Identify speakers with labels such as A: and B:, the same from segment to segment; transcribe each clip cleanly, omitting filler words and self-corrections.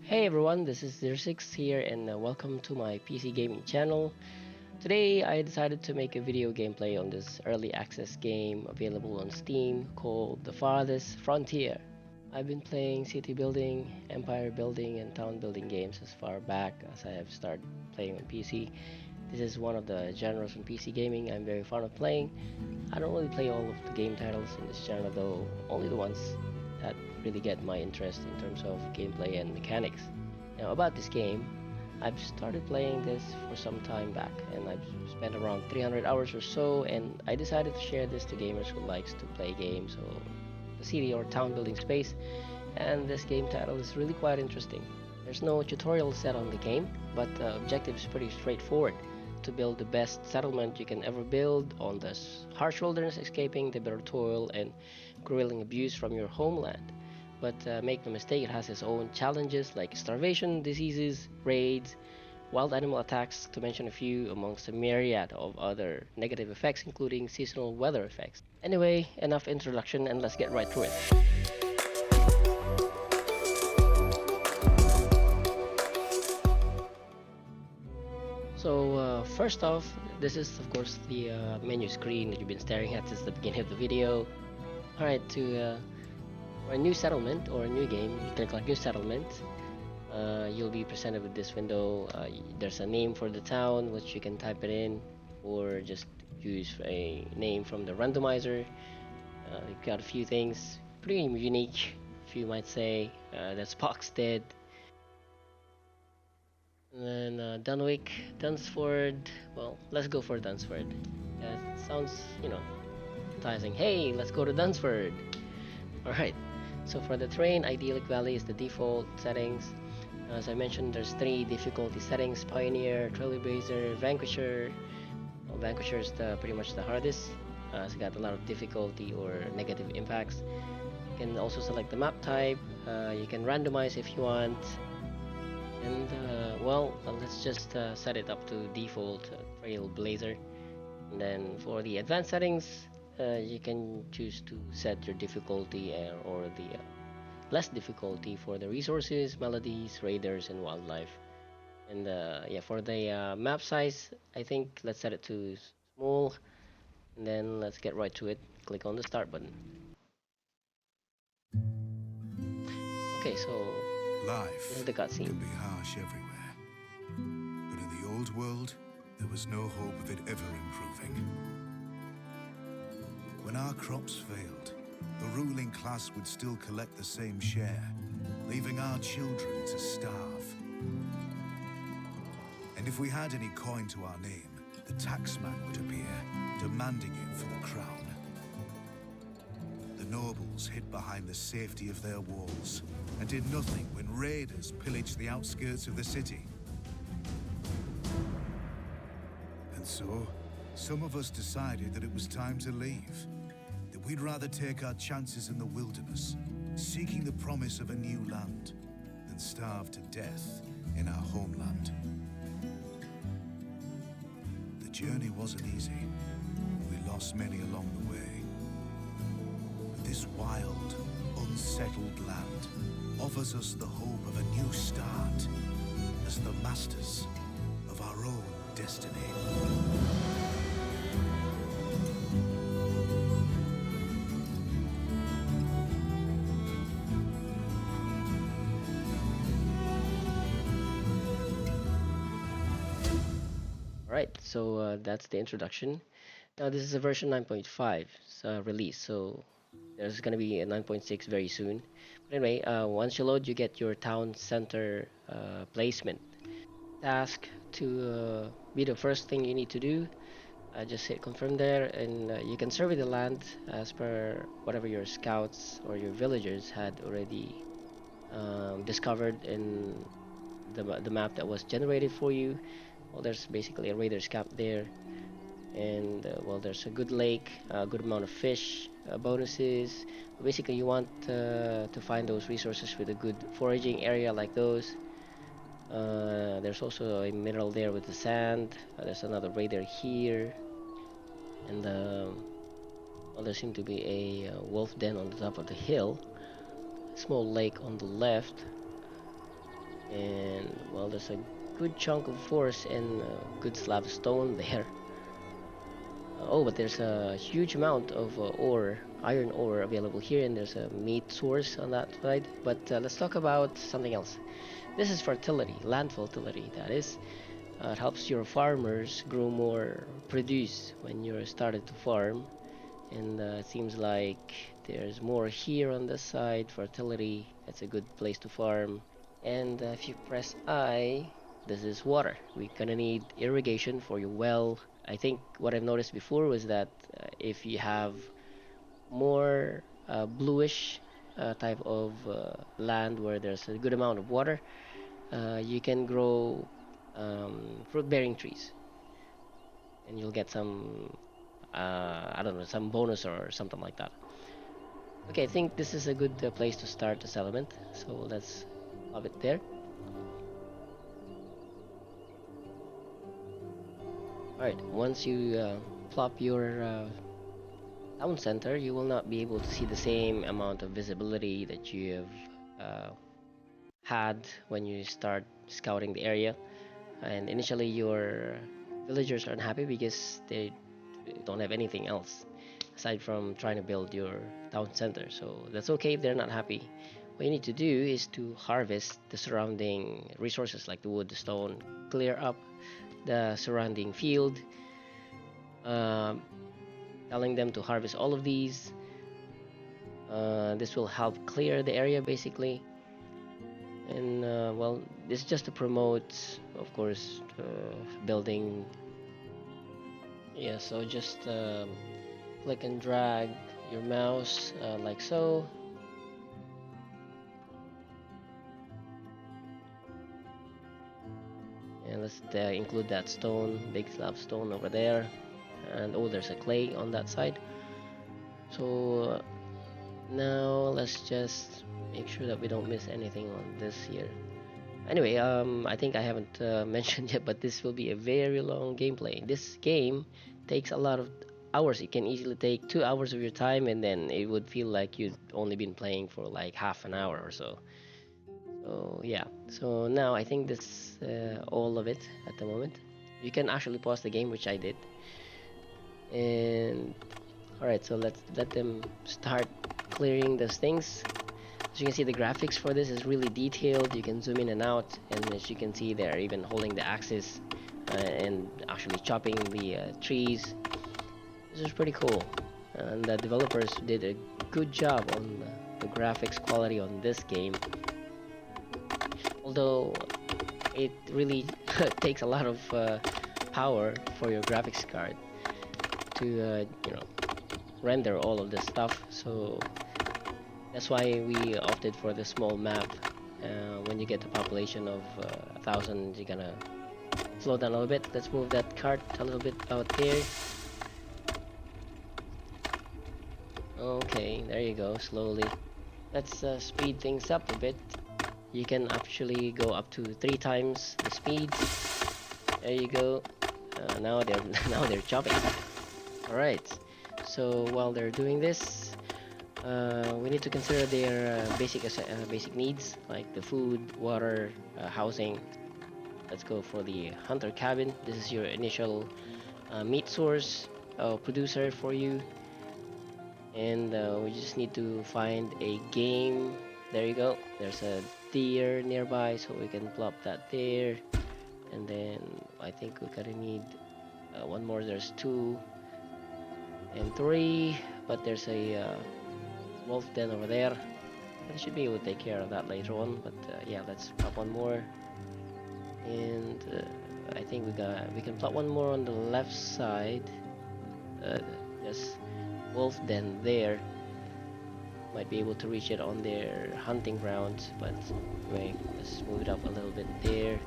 A: Hey everyone, this is Zero6 here and welcome to my PC gaming channel. Today I decided to make a video gameplay on this early access game available on Steam called The Farthest Frontier. I've been playing city building, empire building, and town building games as far back as I have started playing on PC. This is one of the genres in PC gaming I'm very fond of playing. I don't really play all of the game titles in this genre though, only the ones that really get my interest in terms of gameplay and mechanics. Now about this game, I've started playing this for some time back and I've spent around 300 hours or so, and I decided to share this to gamers who likes to play games or the city or town building space. And this game title is really quite interesting. There's no tutorial set on the game, but the objective is pretty straightforward: to build the best settlement you can ever build on this harsh wilderness, escaping the bitter toil and grueling abuse from your homeland. But make no mistake, it has its own challenges like starvation, diseases, raids, wild animal attacks, to mention a few, amongst a myriad of other negative effects, including seasonal weather effects. Anyway, enough introduction and let's get right through it. First off, this is of course the menu screen that you've been staring at since the beginning of the video. Alright, for a new settlement or a new game, you click on New Settlement. You'll be presented with this window. There's a name for the town, which you can type it in, or just use a name from the randomizer. You've got a few things, pretty unique, if you might say. That's Poxted, and then Dunwick, Dunsford. Well, let's go for Dunsford. It sounds, enticing. Hey, let's go to Dunsford. Alright, so for the terrain, Idyllic Valley is the default settings. As I mentioned, there's three difficulty settings: Pioneer, Trailblazer, Vanquisher. Well, Vanquisher is pretty much the hardest. It's got a lot of difficulty or negative impacts. You can also select the map type. You can randomize if you want. And let's just set it up to default Trailblazer. And then for the advanced settings, you can choose to set your difficulty or the less difficulty for the resources, melodies, raiders, and wildlife. And yeah, for the map size, I think let's set it to small. And then let's get right to it. Click on the start button. Okay, so
B: Life
A: this is the cutscene.
B: can be harsh everywhere, but in the old world, there was no hope of it ever improving. When our crops failed, the ruling class would still collect the same share, leaving our children to starve. And if we had any coin to our name, the taxman would appear, demanding it for the crown. The nobles hid behind the safety of their walls and did nothing when raiders pillaged the outskirts of the city. And so, some of us decided that it was time to leave, that we'd rather take our chances in the wilderness, seeking the promise of a new land, than starve to death in our homeland. The journey wasn't easy. We lost many along the way. But this wild, unsettled land offers us the hope of a new start as the masters of our own destiny.
A: Alright, so that's the introduction. Now this is a version 9.5 release, so there's gonna be a 9.6 very soon. But anyway, once you load, you get your town center placement task to be the first thing you need to do. Just hit confirm there, and you can survey the land as per whatever your scouts or your villagers had already discovered in the map that was generated for you. Well, there's basically a raider's camp there, and well, there's a good lake, a good amount of fish, bonuses. Basically, you want to find those resources with a good foraging area like those. There's also a mineral there with the sand. There's another raider here, and well, there seemed to be a wolf den on the top of the hill. Small lake on the left. And well, there's a good chunk of forest and a good slab of stone there. Oh, but there's a huge amount of ore, iron ore available here, and there's a meat source on that side. But let's talk about something else. This is fertility, land fertility, that is. It helps your farmers grow more produce when you're started to farm. And it seems like there's more here on this side. Fertility, that's a good place to farm. And if you press I, this is water. We're gonna need irrigation for your well. I think what I've noticed before was that if you have more bluish type of land where there's a good amount of water, you can grow fruit-bearing trees, and you'll get some I don't know, some bonus or something like that. Okay, I think this is a good place to start the settlement, so let's have it there. Alright, once you plop your town center, you will not be able to see the same amount of visibility that you have had when you start scouting the area. And initially, your villagers are unhappy because they don't have anything else aside from trying to build your town center. So that's okay if they're not happy. What you need to do is to harvest the surrounding resources like the wood, the stone, clear up the surrounding field, um, telling them to harvest all of these. This will help clear the area basically. And well, this is just to promote, of course, building. Yeah, so just click and drag your mouse like so. And let's include that stone, big slab stone over there. And oh, there's a clay on that side. So now let's just make sure that we don't miss anything on this here. Anyway, I think I haven't mentioned yet, but this will be a very long gameplay. This game takes a lot of hours. It can easily take 2 hours of your time, and then it would feel like you've only been playing for like half an hour or so. So yeah, so now I think that's all of it at the moment. You can actually pause the game, which I did. And alright, so let's let them start clearing those things. As you can see, the graphics for this is really detailed. You can zoom in and out, and as you can see, they're even holding the axis and actually chopping the trees. This is pretty cool, and the developers did a good job on the graphics quality on this game. Although it really takes a lot of power for your graphics card to you know, render all of this stuff, so that's why we opted for the small map. When you get a population of 1,000, you're gonna slow down a little bit. Let's move that cart a little bit out there. Okay, there you go, slowly. Let's speed things up a bit. You can actually go up to 3 times the speed. There you go. Now they're now they're chopping. All right. So while they're doing this, we need to consider their basic needs like the food, water, housing. Let's go for the hunter cabin. This is your initial meat source producer for you, and we just need to find a game. There you go. There's a deer nearby, so we can plop that there. And then I think we're gonna need one more. There's 2 and 3, but there's a wolf den over there. I should be able to take care of that later on, but yeah, let's plop one more. And I think we can plop one more on the left side. Just wolf den there. Might be able to reach it on their hunting grounds, but anyway, let's move it up a little bit there.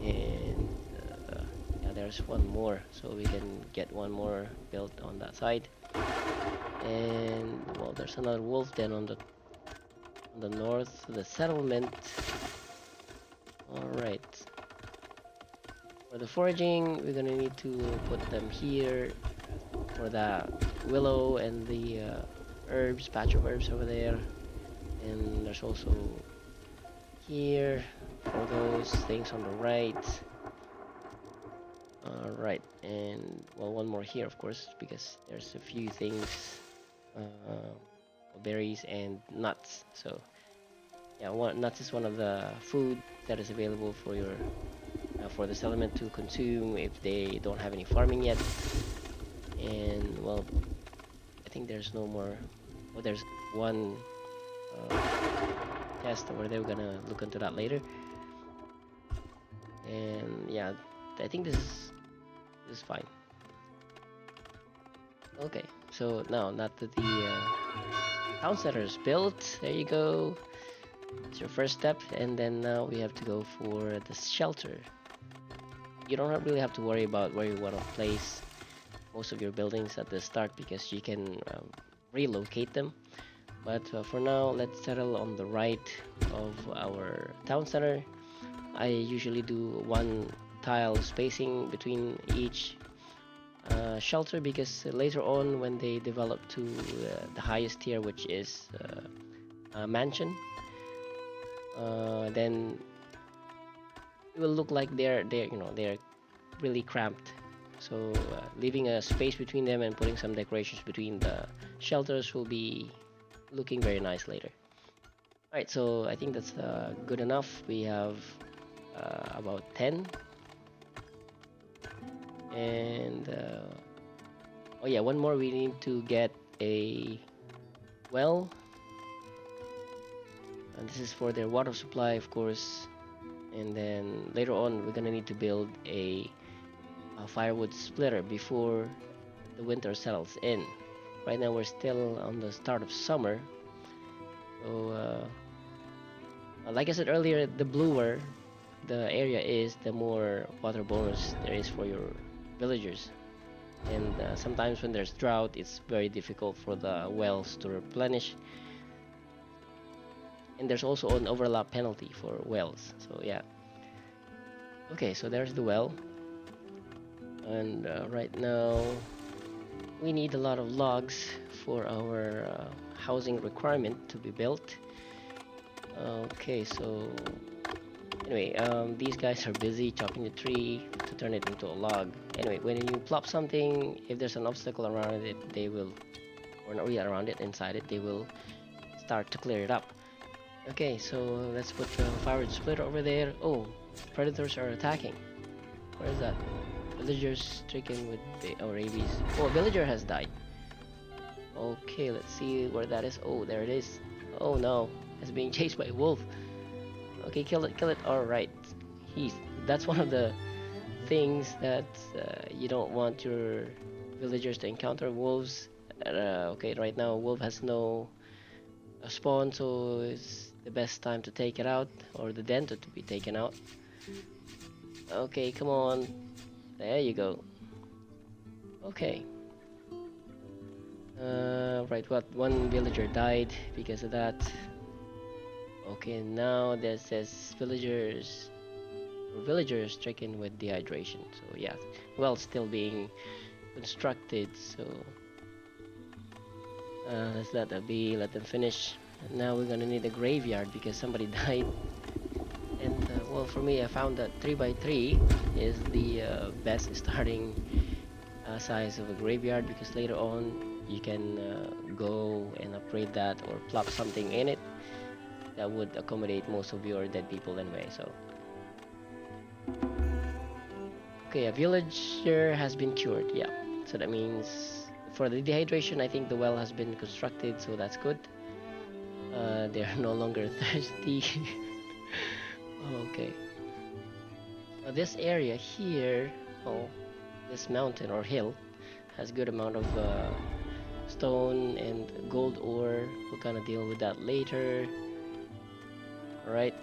A: And yeah, there's one more, so we can get one more built on that side. And well, there's another wolf den on the north, the settlement. All right. For the foraging, we're gonna need to put them here for the willow and the herbs, patch of herbs over there. And there's also here all those things on the right. Right, and well, one more here, of course, because there's a few things, uh, berries and nuts. So yeah, nuts is one of the food that is available for your for the settlement to consume if they don't have any farming yet. And well, I think there's no more. Well, there's one test over there. We're gonna look into that later. And yeah, I think this is fine. Okay, so now that the town center is built, there you go. It's your first step, and then now we have to go for the shelter. You don't really have to worry about where you want to place most of your buildings at the start because you can relocate them. But for now, let's settle on the right of our town center. I usually do one tile spacing between each shelter because later on when they develop to the highest tier, which is a mansion, then it will look like they're really cramped. So leaving a space between them and putting some decorations between the shelters will be looking very nice later. Alright, so I think that's good enough. We have about 10. And oh yeah, one more. We need to get a well. And this is for their water supply, of course. And then later on, we're gonna need to build a firewood splitter before the winter settles in. Right now, we're still on the start of summer. So, like I said earlier, the bluer the area is, the more water bonus there is for your villagers. And sometimes when there's drought, it's very difficult for the wells to replenish. And there's also an overlap penalty for wells. So yeah. Okay, so there's the well. And right now, we need a lot of logs for our housing requirement to be built. Okay, so anyway, these guys are busy chopping the tree to turn it into a log. Anyway, when you plop something, if there's an obstacle around it, they will, or not really around it, inside it, they will start to clear it up. Okay, so let's put the firewood splitter over there. Oh, predators are attacking. Where is that? Villagers stricken with rabies. Oh, a villager has died. Okay, let's see where that is. Oh, there it is. Oh no, it's being chased by a wolf. Okay, kill it, kill it. All right, that's one of the things that you don't want your villagers to encounter wolves. Okay, right now wolf has no spawn, so it's the best time to take it out, or the den to be taken out. Okay, come on. There you go. Okay. Right, one villager died because of that. Okay, now there says villagers stricken with dehydration. So yeah, well, still being constructed. So let's let that be. Let them finish. And now we're gonna need a graveyard because somebody died. And well, for me, I found that 3x3 is the best starting size of a graveyard because later on you can go and upgrade that or plop something in it that would accommodate most of your dead people anyway. So okay, a villager has been cured. Yeah, so that means for the dehydration, I think the well has been constructed, so that's good. They're no longer thirsty. Okay. This area here, this mountain or hill, has good amount of stone and gold ore. We're gonna deal with that later. Alright,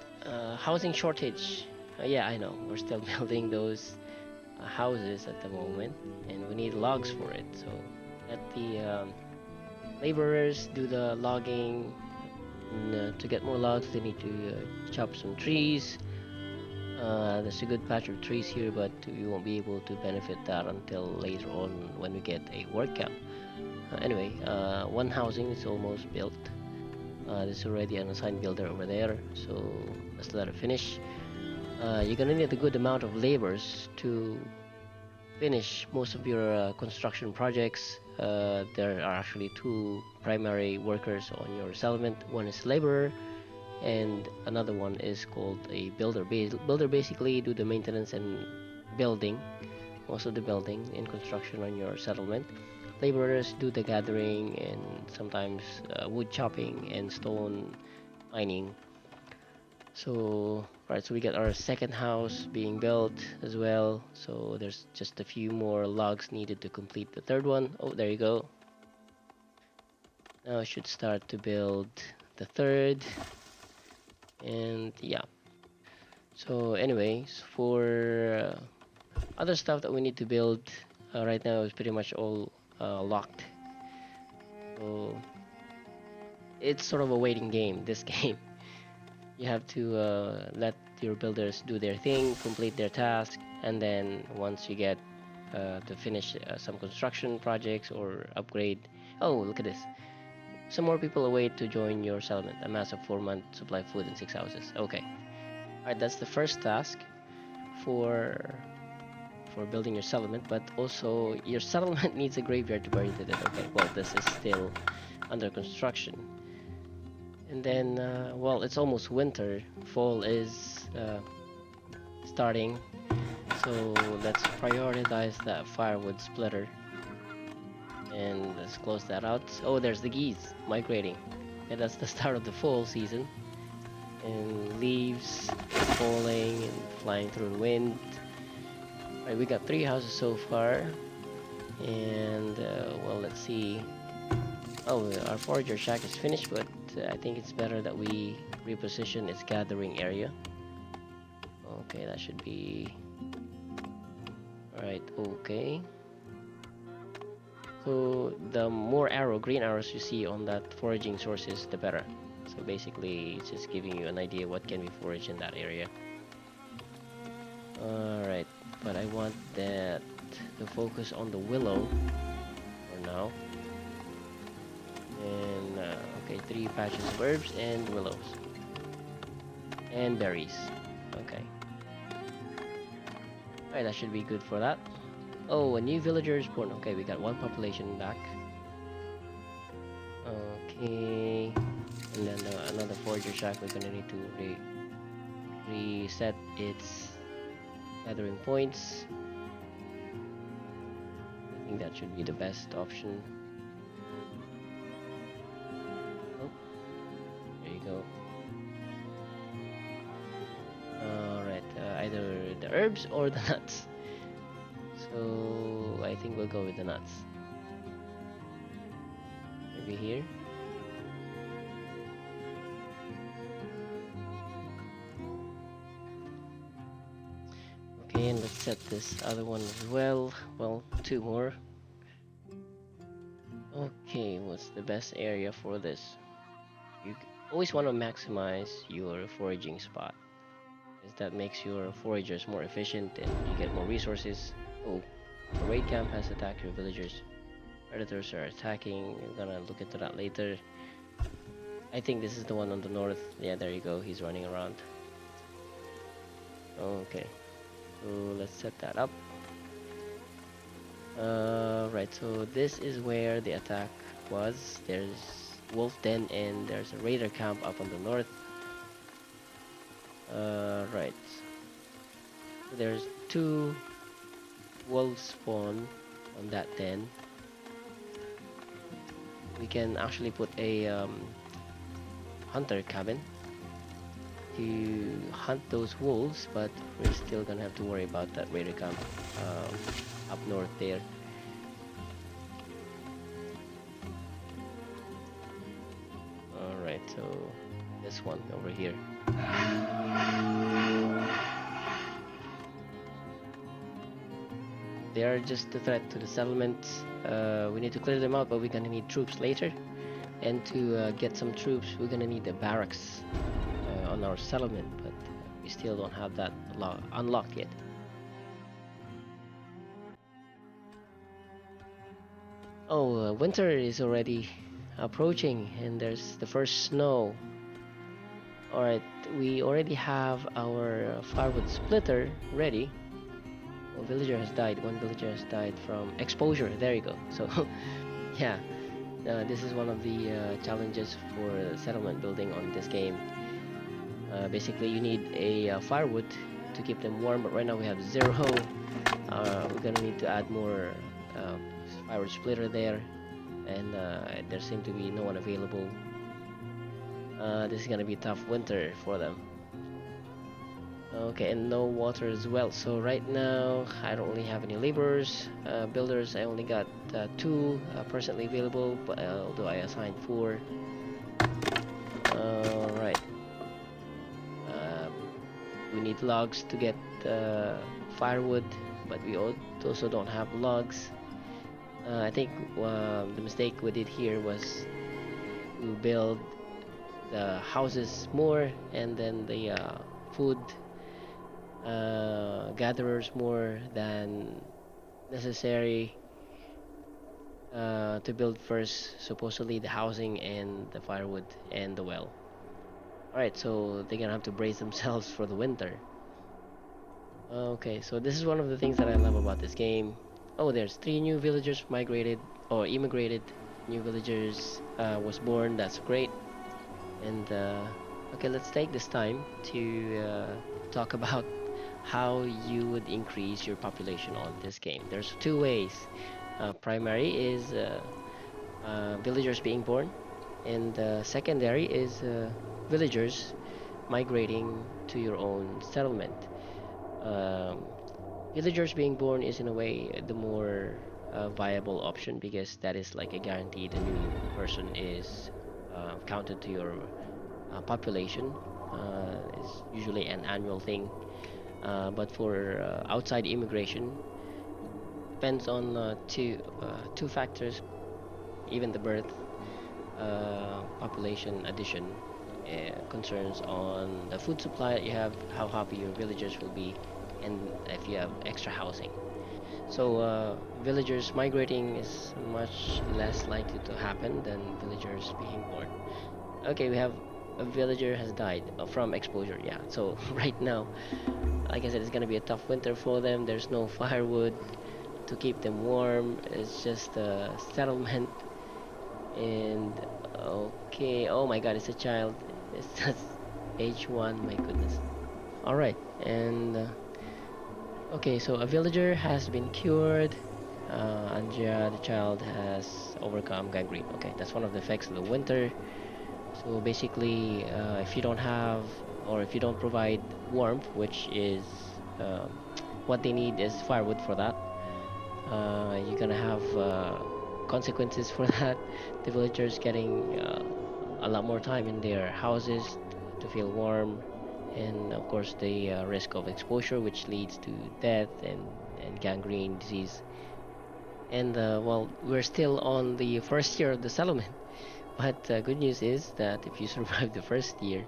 A: housing shortage. Yeah, I know, we're still building those houses at the moment, and we need logs for it. So let the laborers do the logging. And, to get more logs, they need to chop some trees. There's a good patch of trees here, but we won't be able to benefit that until later on when we get a work camp. Anyway, one housing is almost built. There's already an assigned builder over there, so let's let it finish. you're gonna need a good amount of laborers to finish most of your construction projects. There are actually two primary workers on your settlement. One is laborer, and another one is called a builder. Builder basically do the maintenance and building, most of the building in construction on your settlement. Laborers do the gathering and sometimes wood chopping and stone mining. So, right, so we got our second house being built as well. So there's just a few more logs needed to complete the third one. Oh, there you go. Now I should start to build the third. And yeah. So anyways, for other stuff that we need to build right now is pretty much all locked. So it's sort of a waiting game, this game. You have to let your builders do their thing, complete their task, and then once you get to finish some construction projects or upgrade. Oh, look at this. Some more people await to join your settlement. Amass a 4-month supply of food and 6 houses. Okay. Alright, that's the first task for building your settlement, but also your settlement needs a graveyard to bury the dead. Okay, well, this is still under construction. And then, well, it's almost winter. Fall is starting. So let's prioritize that firewood splitter. And let's close that out. Oh, there's the geese migrating. And that's the start of the fall season. And leaves falling and flying through the wind. Alright, we got 3 houses so far. And, well, let's see. Oh, our forager shack is finished, but I think it's better that we reposition its gathering area. Okay, that should be... Alright, okay. So the more green arrows you see on that foraging sources, the better. So basically, it's just giving you an idea what can be foraged in that area. Alright, but I want that to focus on the willow for now. And okay, 3 patches of herbs and willows and berries. Okay, alright, that should be good for that. Oh, a new villager is born. Okay, we got 1 population back. Okay, and then another forager shack. We're gonna need to reset its gathering points. I think that should be the best option. Go. Alright, either the herbs or the nuts. So I think we'll go with the nuts. Maybe here. Okay, and let's set this other one as well. Well, 2 more. Okay, what's the best area for this? You always want to maximize your foraging spot, because that makes your foragers more efficient and you get more resources. Oh, the raid camp has attacked your villagers. Predators are attacking. We're gonna look into that later. I think this is the one on the north. Yeah, there you go. He's running around. Okay, so let's set that up. Right, so this is where the attack was. There's wolf den and there's a raider camp up on the north. Right, so there's 2 wolves spawn on that den. We can actually put a hunter cabin to hunt those wolves, but we're still gonna have to worry about that raider camp up north there. Alright, so this one over here. They are just a threat to the settlement. We need to clear them out, but we're gonna need troops later. And to get some troops, we're gonna need the barracks on our settlement, but we still don't have that unlocked yet. Oh, winter is already approaching and there's the first snow. Alright, we already have our firewood splitter ready. One villager has died. One villager has died from exposure. There you go. So, yeah, this is one of the challenges for settlement building on this game. Basically, you need a firewood to keep them warm, but right now we have zero. We're gonna need to add more uh, firewood splitter there, and there seem to be no one available. This is gonna be a tough winter for them. Okay, and no water as well. So right now, I don't really have any laborers, builders. I only got two presently available, but although I assigned four. Right. Uh, we need logs to get firewood, but we also don't have logs. I think the mistake we did here was to build the houses more and then the food gatherers more than necessary to build first supposedly the housing and the firewood and the well. Alright, so they're gonna have to brace themselves for the winter. Okay, so this is one of the things that I love about this game. Oh, there's three new villagers migrated or immigrated. New villagers was born. That's great. And okay, let's take this time to talk about how you would increase your population on this game. There's two ways. Primary is villagers being born, and secondary is villagers migrating to your own settlement. Um, Villagers being born is in a way the more viable option because that is like a guarantee the new person is counted to your population. It's usually an annual thing, but for outside immigration, depends on two factors, even the birth population addition concerns on the food supply that you have, how happy your villagers will be, and if you have extra housing. So villagers migrating is much less likely to happen than villagers being born. Okay, we have a villager has died from exposure. Yeah, so right now, like I said, it's gonna be a tough winter for them. There's no firewood to keep them warm. It's just a settlement. And okay, oh my god, it's a child. It's just age one. My goodness. All right, and okay, so a villager has been cured. Andrea, the child, has overcome gangrene. Okay, that's one of the effects of the winter. So basically, if you don't have or if you don't provide warmth, which is um, what they need is firewood for that, you're gonna have consequences for that. The villagers getting a lot more time in their houses to feel warm, and of course the risk of exposure, which leads to death and gangrene disease. And well, we're still on the first year of the settlement, but good news is that if you survive the first year,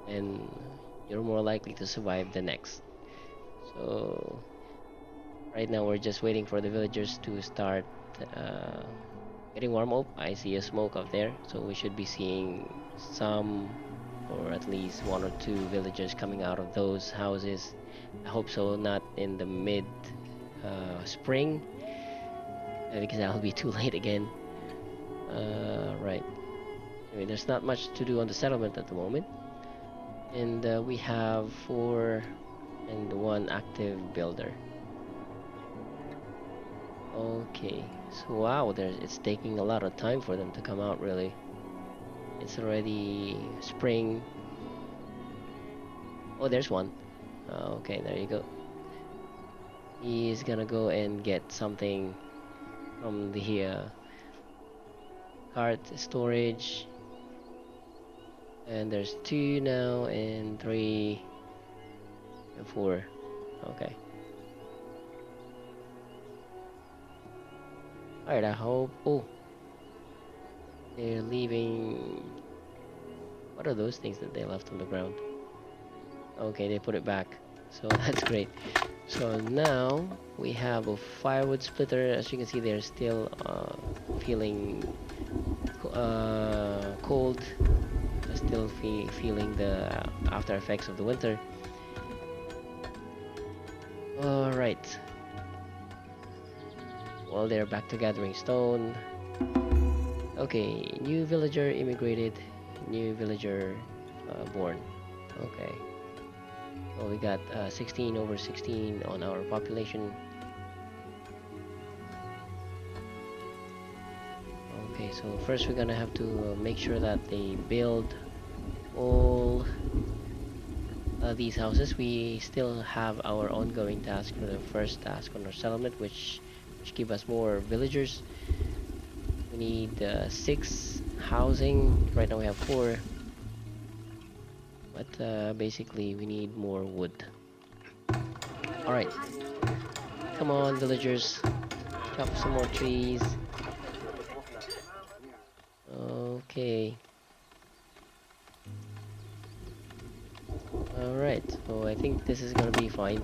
A: then you're more likely to survive the next. So right now we're just waiting for the villagers to start uh, getting warm up. I see a smoke up there, so we should be seeing some, or at least one or two villagers coming out of those houses. I hope so, not in the mid spring, because that'll be too late again. Right. I mean, there's not much to do on the settlement at the moment, and we have four and one active builder. Okay, so wow, it's taking a lot of time for them to come out, really. It's already spring. Oh, there's one. Okay, there you go. He's gonna go and get something from the cart storage. And there's two now, and three, and four. Okay. Alright, I hope. Oh, they're leaving. What are those things that they left on the ground? Okay, they put it back. So that's great. So now we have a firewood splitter. As you can see, they're still feeling cold, as still feeling the after effects of the winter. All right. Well, they're back to gathering stone. Okay, new villager immigrated, new villager born. Okay. Well, we got 16 over 16 on our population. Okay, so first we're gonna have to make sure that they build all these houses. We still have our ongoing task for the first task on our settlement, which give us more villagers. We need 6 housing. Right now we have 4, but basically we need more wood. All right, come on, villagers, chop some more trees. Okay. Alright, so I think this is gonna be fine.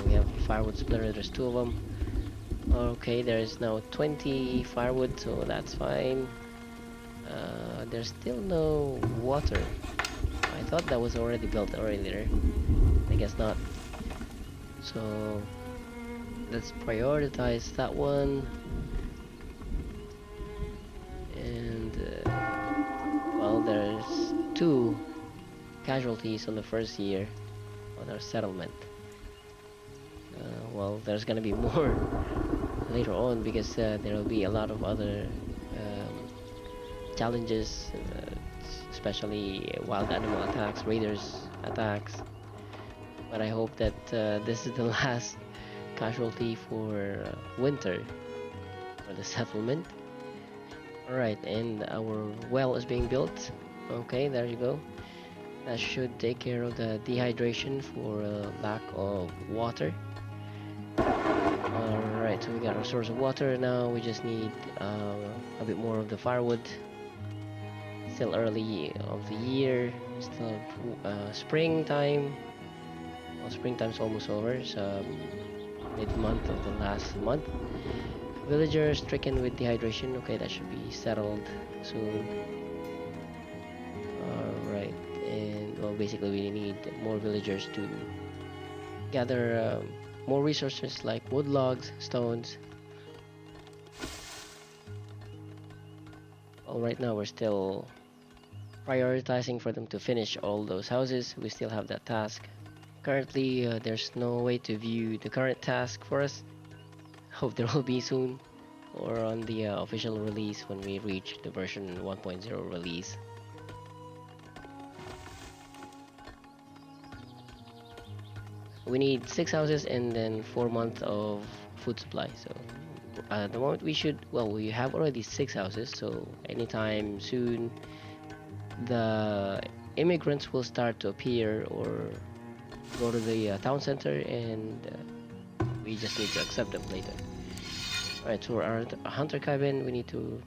A: We have firewood splitter, there's 2 of them. Okay, there's now 20 firewood, so that's fine. There's still no water. I thought that was already built earlier. I guess not. So let's prioritize that one. And well, there's 2 casualties on the first year on our settlement. Well, there's gonna be more later on because there will be a lot of other challenges, especially wild animal attacks, raiders attacks. But I hope that this is the last casualty for winter for the settlement. Alright, and our well is being built. Okay, there you go. That should take care of the dehydration for lack of water. Alright, so we got our source of water now. We just need a bit more of the firewood. Still early of the year. Still springtime. Well, springtime's almost over. It's mid-month of the last month. Villagers stricken with dehydration. Okay, that should be settled soon. Alright, and well, basically we need more villagers to gather more resources like wood logs, stones. Well, right now we're still prioritizing for them to finish all those houses. We still have that task. Currently, there's no way to view the current task for us. Hope there will be soon, or on the official release when we reach the version 1.0 release. We need 6 houses and then 4 months of food supply. So at the moment we have already 6 houses, so anytime soon the immigrants will start to appear or go to the town center, and we just need to accept them later. Alright, so our hunter cabin, we need to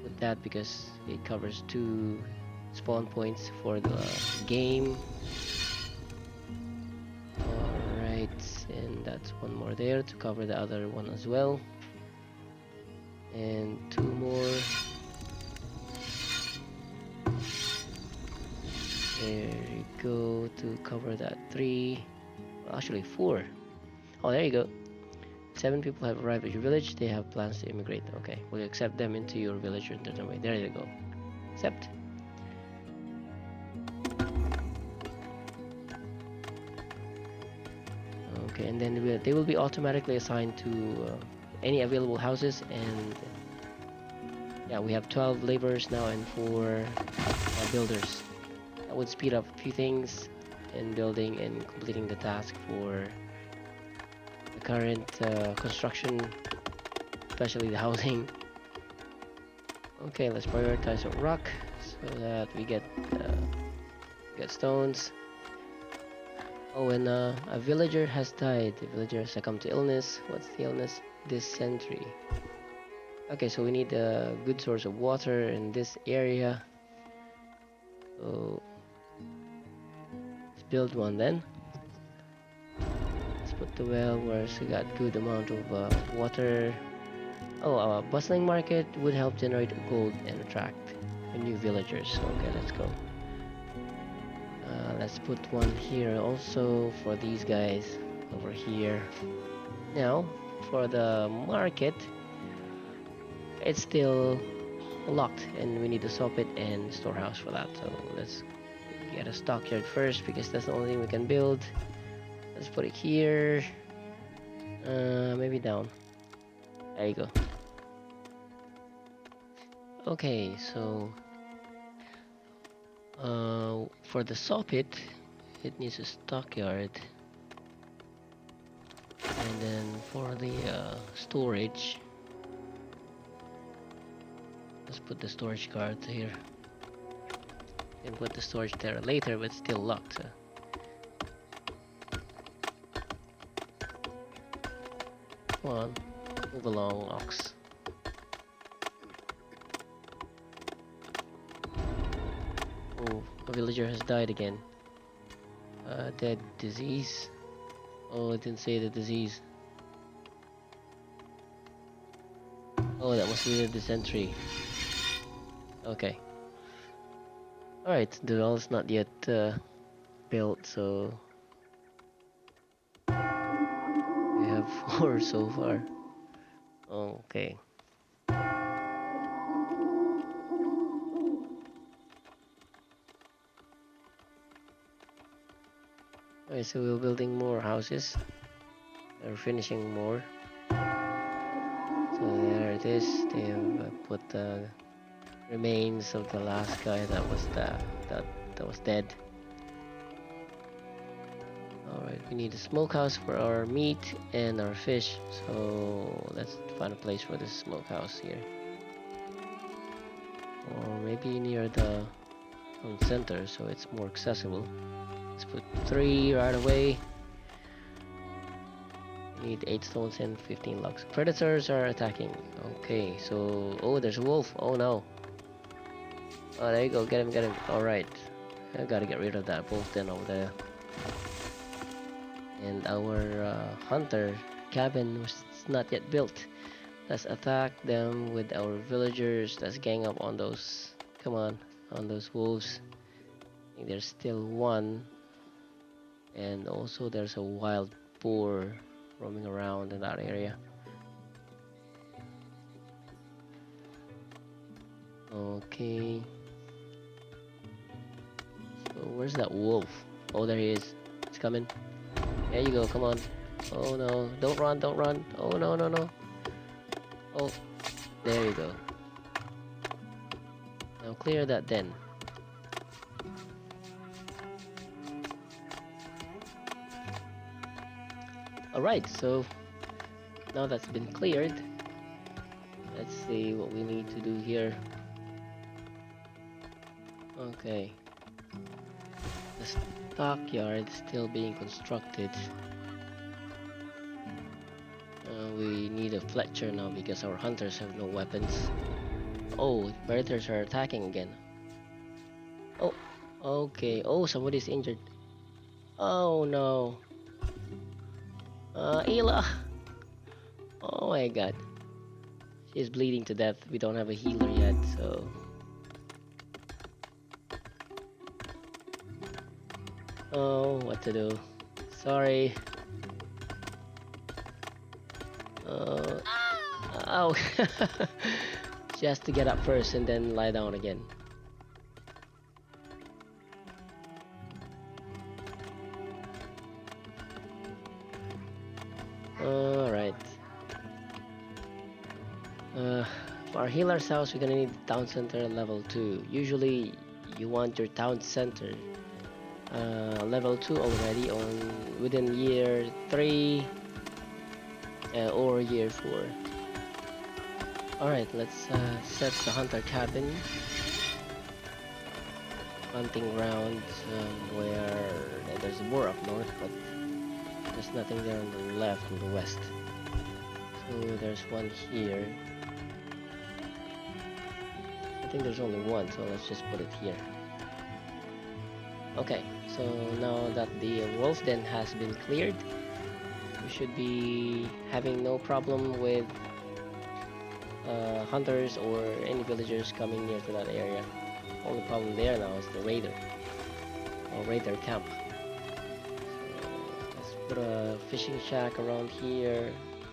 A: put that because it covers 2 spawn points for the game. Alright, and that's 1 more there to cover the other one as well. And 2 more. There you go, to cover that 3. Well, actually 4. Oh, there you go. 7 people have arrived at your village. They have plans to immigrate. Okay, will you accept them into your village in certain way? There you go. Accept. Okay, and then they will be automatically assigned to any available houses. And yeah, we have 12 laborers now and 4 builders. That would speed up a few things in building and completing the task for the current construction, especially the housing. Okay, let's prioritize our rock so that we get stones. Oh, and a villager has died. The villager has succumbed to illness. What's the illness? Dysentery. Okay, so we need a good source of water in this area. So let's build one then. Let's put the well where it's got good amount of water. Oh, a bustling market would help generate gold and attract new villagers. Okay, let's go. Let's put one here also for these guys over here. Now, for the market, it's still locked and we need a socket and storehouse for that. So let's get a stockyard first because that's the only thing we can build. Let's put it here. Maybe down. There you go. Okay, so for the socket, it needs a stockyard. And then for the storage, let's put the storage card here. And put the storage there later, but still locked. So. Come on, move along, ox. Oh, a villager has died again. Dead disease. Oh, it didn't say the disease. Oh, that must be the dysentery. Okay. Alright, the wall is not yet built, so we have 4 so far. Okay. Alright, so we're building more houses. We're finishing more. So there it is. They have put the remains of the last guy that was that was dead. Alright, we need a smokehouse for our meat and our fish. So let's find a place for this smokehouse here. Or maybe near the center so it's more accessible. Let's put 3 right away. We need 8 stones and 15 logs. Predators are attacking. Okay, so oh, there's a wolf. Oh no. Oh, there you go. Get him, get him. Alright. I gotta get rid of that wolf then over there. And our hunter cabin was not yet built. Let's attack them with our villagers. Let's gang up on those. Come on those wolves. I think there's still one. And also there's a wild boar roaming around in that area. Okay. So where's that wolf? Oh, there he is. He's coming. There you go, come on. Oh no, don't run, don't run. Oh no, no, no. Oh, there you go. Now clear that then. Alright, so now that's been cleared, let's see what we need to do here. Okay. The stockyard is still being constructed. We need a Fletcher now because our hunters have no weapons. Oh, predators are attacking again. Oh, okay. Oh, somebody's injured. Oh no. Ela! Oh my god. She's bleeding to death. We don't have a healer yet, so... Oh, what to do? Sorry. Ow! She has to get up first and then lie down again. Alright. For our healer's house, we're gonna need town center level 2. Usually, you want your town center level 2 already on within year 3 or year 4. Alright, let's set the hunter cabin. Hunting ground where there's a boar up north, but there's nothing there on the left and the west. So there's one here. I think there's only one, so let's just put it here. Okay, so now that the wolf den has been cleared, we should be having no problem with hunters or any villagers coming near to that area. Only problem there now is the raider, or raider camp. So let's put a fishing shack around here,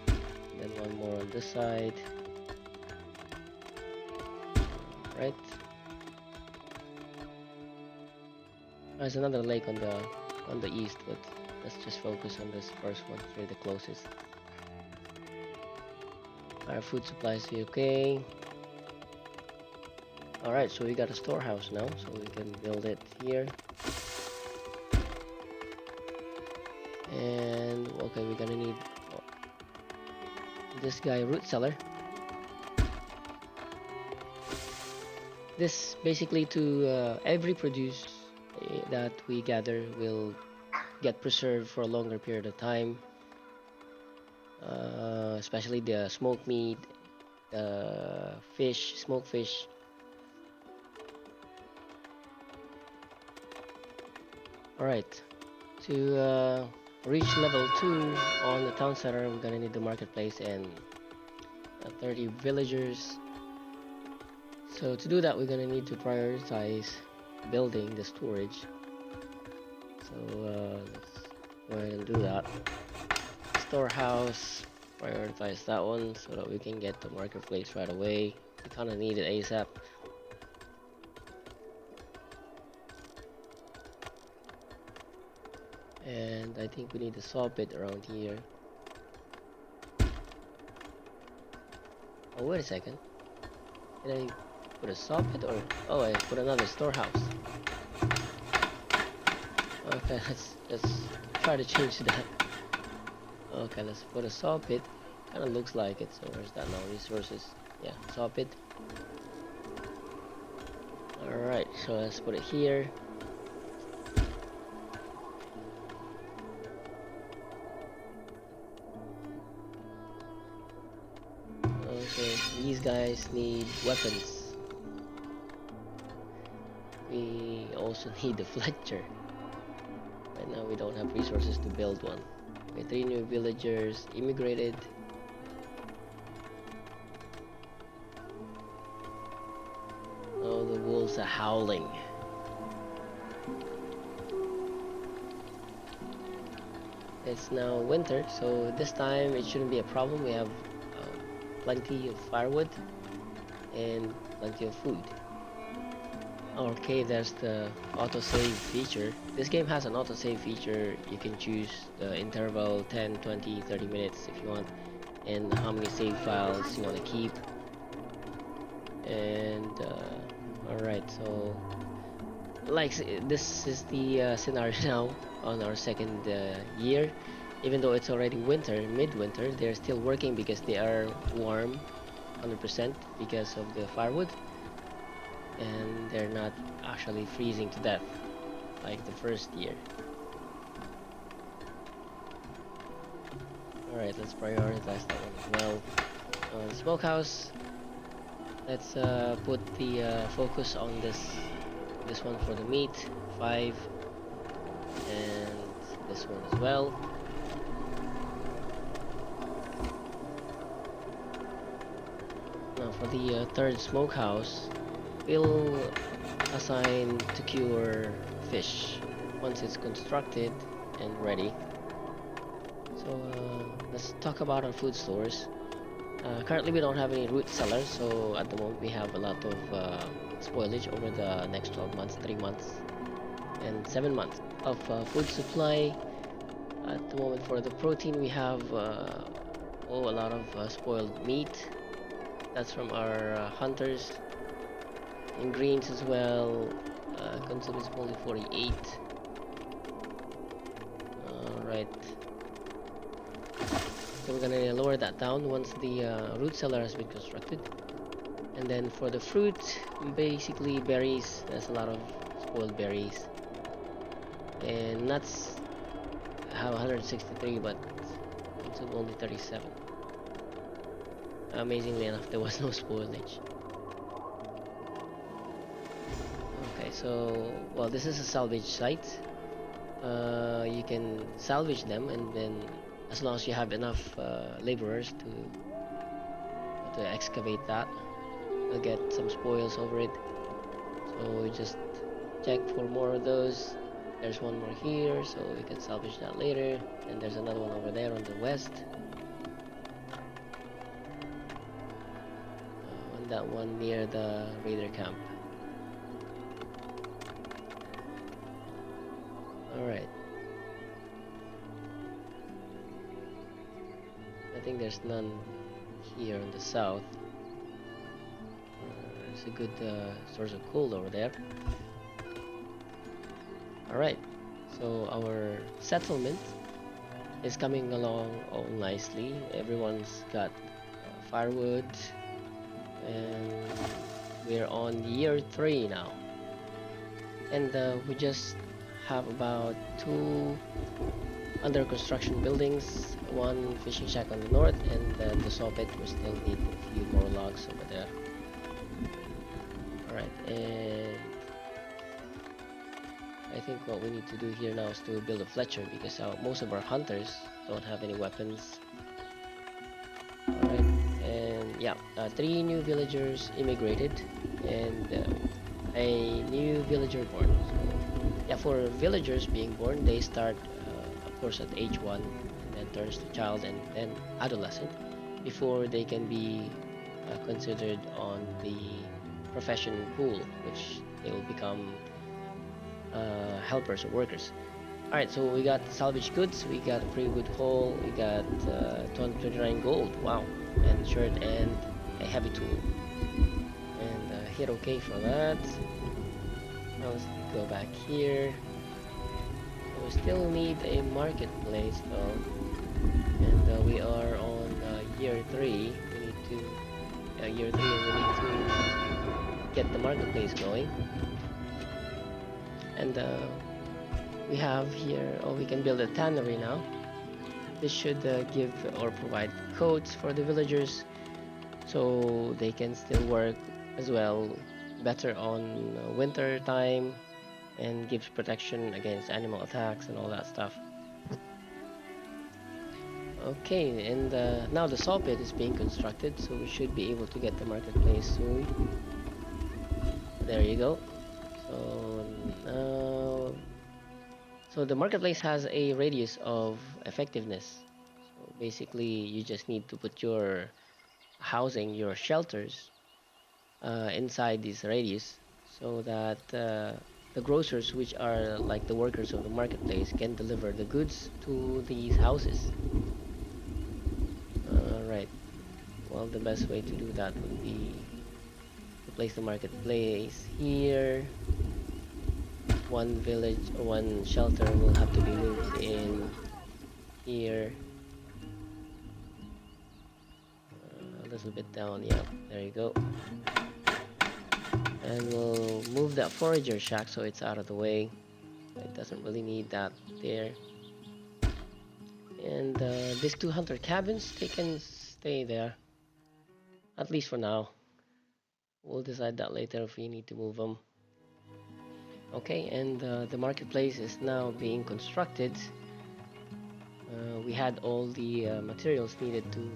A: and then one more on this side. Right. There's another lake on the east, but let's just focus on this first one. It's really the closest. Our food supplies are okay. Alright, so we got a storehouse now, so we can build it here. And okay, we're gonna need this guy, root cellar. This basically to every produce that we gather will get preserved for a longer period of time. Especially the smoked meat, fish, smoked fish. Alright, to reach level 2 on the town center, we're gonna need the marketplace and 30 villagers. So to do that, we're gonna need to prioritize building the storage. So let's go ahead and do that. Storehouse, prioritize that one so that we can get the marketplace right away. We kind of need it ASAP. And I think we need a saw pit around here. Oh, wait a second. Did I put a saw pit or... Oh, I put another storehouse. Okay, let's try to change that. Okay, let's put a saw pit. Kind of looks like it. So where's that now? Resources. Yeah, saw pit. Alright, so let's put it here. Okay, these guys need weapons. We also need the Fletcher. Right now we don't have resources to build one. Okay, 3 new villagers immigrated. Oh, the wolves are howling. It's now winter, so this time it shouldn't be a problem. We have plenty of firewood and plenty of food. Okay, there's the autosave feature. This game has an autosave feature. You can choose the interval 10, 20, 30 minutes if you want, and how many save files you want to keep. And alright, so like this is the scenario now on our second year. Even though it's already winter, midwinter, they're still working because they are warm 100% because of the firewood, and they're not actually freezing to death like the first year. Alright, let's prioritize that one as well. The smokehouse, let's put the focus on this one for the meat, 5, and this one as well. Now for the third smokehouse, we'll assign to cure fish once it's constructed and ready. So let's talk about our food stores. Currently we don't have any root cellars, so at the moment we have a lot of spoilage over the next 12 months, 3 months and 7 months of food supply. At the moment for the protein we have a lot of spoiled meat. That's from our hunters. In greens as well, consume is only 48. Alright. So we're gonna lower that down once the root cellar has been constructed. And then for the fruit, basically berries, there's a lot of spoiled berries. And nuts have 163, but consume only 37. Amazingly enough, there was no spoilage. Okay, so well, this is a salvage site. You can salvage them, and then as long as you have enough laborers to excavate that, get some spoils over it. So So we just check for more of those. There's one more here, so we can salvage that later. And there's another one over there on the west. And that one near the raider camp. Alright. I think there's none here on the south. There's a good source of coal over there. Alright, so our settlement is coming along all nicely. Everyone's got firewood, and we're on year 3 now. And we just have about 2 under construction buildings, 1 fishing shack on the north, and then the saw pit. We still need a few more logs over there. Alright, and I think what we need to do here now is to build a Fletcher, because most of our hunters don't have any weapons. Alright, and yeah, 3 new villagers immigrated, and a new villager born. So, yeah, for villagers being born, they start of course at age 1, and then turns to child and then adolescent before they can be considered on the profession pool, which they will become helpers or workers. Alright, so we got salvage goods, we got a pretty good haul, we got 229 gold, wow, and shirt and a heavy tool. And hit OK for that. Now let's go back here. We still need a marketplace though, and we are on year 3. We need to year 3, and we need to get the marketplace going. And we have here, we can build a tannery now. This should give or provide coats for the villagers, so they can still work as well better on winter time, and gives protection against animal attacks and all that stuff. Okay, and now the saw pit is being constructed, so we should be able to get the marketplace soon. There you go. So now, so the marketplace has a radius of effectiveness. So basically, you just need to put your housing, your shelters, inside this radius, so that the grocers, which are like the workers of the marketplace, can deliver the goods to these houses. Alright, well, the best way to do that would be to place the marketplace here. One village or one shelter will have to be moved in here. A little bit down, yeah, there you go. And we'll move that forager shack so it's out of the way. It doesn't really need that there. And these 2 hunter cabins, they can stay there, at least for now. We'll decide that later if we need to move them. Okay, and the marketplace is now being constructed. We had all the materials needed to